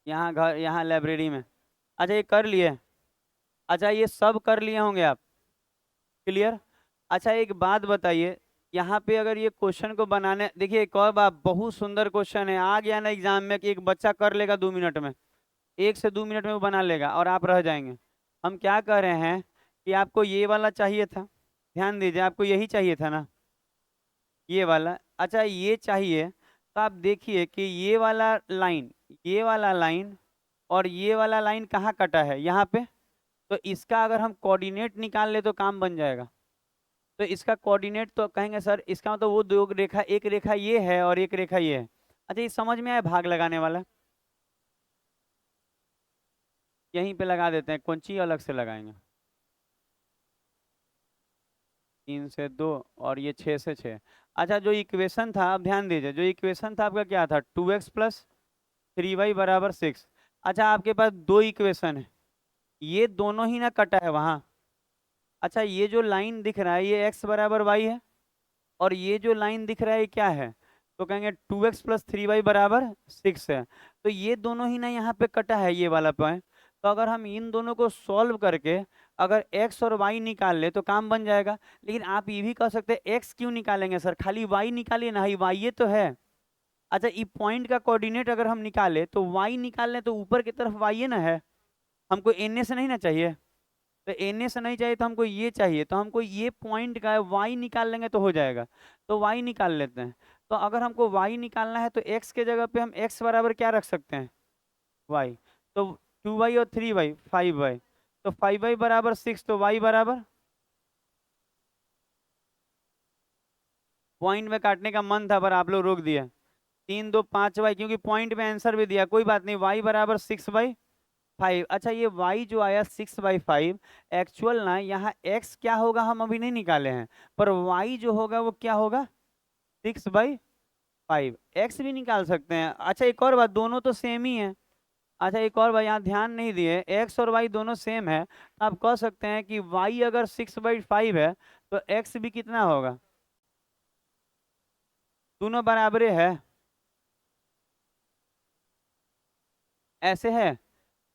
Speaker 1: यहाँ घर, यहाँ लाइब्रेरी में। अच्छा, ये कर लिए? अच्छा, ये सब कर लिए होंगे आप? क्लियर। अच्छा, एक बात बताइए, यहाँ पे अगर ये क्वेश्चन को बनाने, देखिए एक और बात, बहुत सुंदर क्वेश्चन है, आ गया ना एग्जाम में कि एक बच्चा कर लेगा 2 मिनट में, 1 से 2 मिनट में वो बना लेगा और आप रह जाएंगे। हम क्या कह रहे हैं कि आपको ये वाला चाहिए था, ध्यान दीजिए, आपको यही चाहिए था ना, ये वाला। अच्छा, ये चाहिए तो आप देखिए कि ये वाला लाइन और ये वाला लाइन कहाँ कटा है, यहाँ पे। तो इसका अगर हम कोऑर्डिनेट निकाल ले तो काम बन जाएगा। तो इसका कोऑर्डिनेट तो कहेंगे सर, इसका मतलब वो दो रेखा, एक रेखा ये है और एक रेखा ये है। अच्छा, ये समझ में आया भाग लगाने वाला? यहीं पे लगा देते हैं, कौन सी अलग से लगाएंगे। 3 से 2 और ये 6 से 6। अच्छा, जो इक्वेशन था, अब ध्यान दीजिए, जो इक्वेशन था आपका क्या था, 2x + 3y = 6। अच्छा, आपके पास दो इक्वेशन है, ये दोनों ही ना कटा है वहां। अच्छा, ये जो लाइन दिख रहा है ये x = y है, और ये जो लाइन दिख रहा है ये क्या है, तो कहेंगे 2x + 3y = 6 है। तो ये दोनों ही ना यहाँ पे कटा है, ये वाला पॉइंट। तो अगर हम इन दोनों को सॉल्व करके अगर x और y निकाल ले तो काम बन जाएगा। लेकिन आप ये भी कह सकते हैं x क्यों निकालेंगे सर, खाली y निकालिए ना, y ये तो है। अच्छा, ये पॉइंट का कोऑर्डिनेट अगर हम निकाले तो y निकाल लें तो ऊपर की तरफ y ना है, हमको एन से नहीं ना चाहिए। तो एन से नहीं चाहिए तो हमको ये चाहिए, तो हमको ये पॉइंट का वाई निकाल लेंगे तो हो जाएगा। तो वाई निकाल लेते हैं। तो अगर हमको y निकालना है तो x के जगह पे हम x बराबर क्या रख सकते हैं, y। तो 2y और 3y 5y, तो 5y बराबर 6, तो y बराबर, पॉइंट में काटने का मन था पर आप लोग रोक दिया, 3 2 5y, क्योंकि पॉइंट में आंसर भी दिया, कोई बात नहीं, y बराबर 6/5। अच्छा ये y जो आया 6/5, एक्चुअल ना यहाँ x क्या होगा हम अभी नहीं निकाले हैं, पर y जो होगा वो क्या होगा 6/5। x भी निकाल सकते हैं। अच्छा एक और बात, दोनों तो सेम ही है। अच्छा एक और बात यहाँ ध्यान नहीं दिए, x और y दोनों सेम है, तो आप कह सकते हैं कि y अगर 6/5 है तो x भी कितना होगा, दोनों बराबरे है, ऐसे है।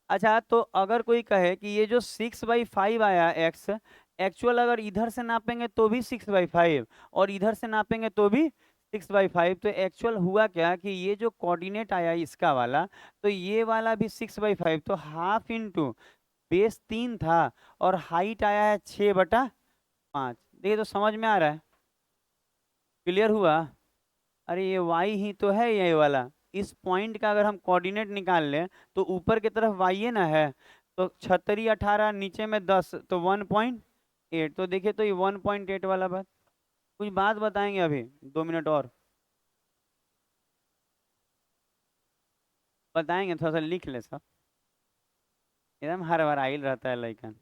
Speaker 1: अच्छा तो अगर कोई कहे कि ये जो 6/5 आया x, एक्चुअल अगर इधर से नापेंगे तो भी 6/5 और इधर से नापेंगे तो भी 6/5, तो एक्चुअल हुआ क्या कि ये जो कोऑर्डिनेट आया इसका वाला, तो ये वाला भी 6/5, तो हाफ इंटू बेस 3 था और हाइट आया है 6/5। देखिए तो समझ में आ रहा है, क्लियर हुआ। अरे ये y ही तो है ये वाला, इस पॉइंट का अगर हम कोऑर्डिनेट निकाल लें तो ऊपर की तरफ y है ना है, तो 36 18 नीचे में 10, तो 1.8, तो देखिए तो ये 1.8 वाला बात। कुछ बात बताएंगे अभी 2 मिनट और बताएंगे, थोड़ा सा लिख ले सब, एकदम हर बार आइल रहता है लइकन,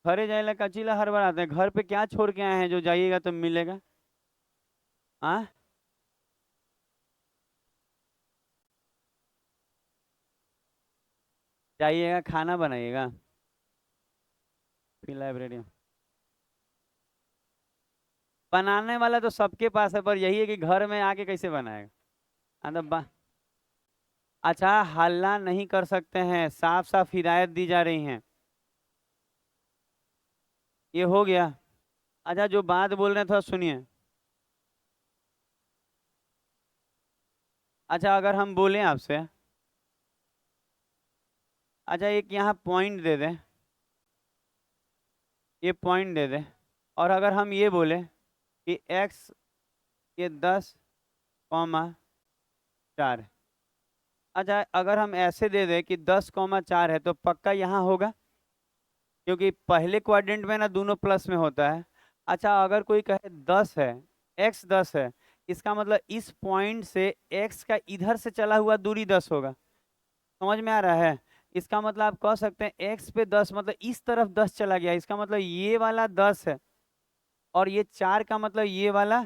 Speaker 1: घरे जाइला कचीला हर बार आते हैं, घर पे क्या छोड़ के आए हैं जो जाइएगा तो मिलेगा। हाँ जाइएगा खाना बनाइएगा, फिर लाइब्रेरी बनाने वाला तो सबके पास है, पर यही है कि घर में आके कैसे बनाएगा। हाँ तो अच्छा हल्ला नहीं कर सकते हैं, साफ साफ हिदायत दी जा रही हैं, ये हो गया। अच्छा जो बात बोल रहे हैं थोड़ा सुनिए। अच्छा अगर हम बोलें आपसे, अच्छा एक यहाँ पॉइंट दे दें, ये पॉइंट दे दें, और अगर हम ये बोले कि x ये 10,4 है। अच्छा अगर हम ऐसे दे दें कि 10,4 है तो पक्का यहाँ होगा, क्योंकि पहले क्वाड्रेंट में ना दोनों प्लस में होता है। अच्छा अगर कोई कहे 10 है, x 10 है, इसका मतलब इस पॉइंट से x का इधर से चला हुआ दूरी 10 होगा, समझ में आ रहा है। इसका मतलब आप कह सकते हैं x पे 10 मतलब इस तरफ 10 चला गया, इसका मतलब ये वाला 10 है, और ये 4 का मतलब ये वाला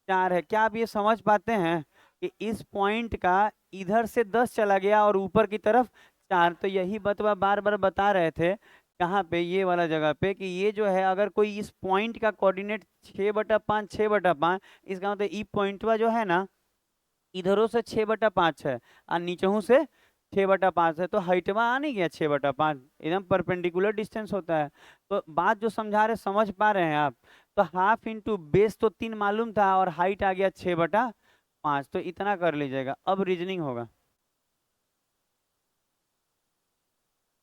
Speaker 1: 4 है। क्या आप ये समझ पाते हैं कि इस पॉइंट का इधर से 10 चला गया और ऊपर की तरफ 4, तो यही बतवा बार बार बता रहे थे कहाँ पे, ये वाला जगह पे, कि ये जो है अगर कोई इस पॉइंट का कोऑर्डिनेट 6/5 6/5, इसका मतलब ई पॉइंटवा जो है ना इधरों से 6/5 है और नीचों से 6/5 है, तो हाइटवा आ नहीं गया 6/5, एकदम परपेंडिकुलर डिस्टेंस होता है। तो बात जो समझा रहे समझ पा रहे हैं आप, तो हाफ इंटू बेस तो 3 मालूम था और हाइट आ गया 6/5, तो इतना कर लीजिएगा। अब रीजनिंग होगा।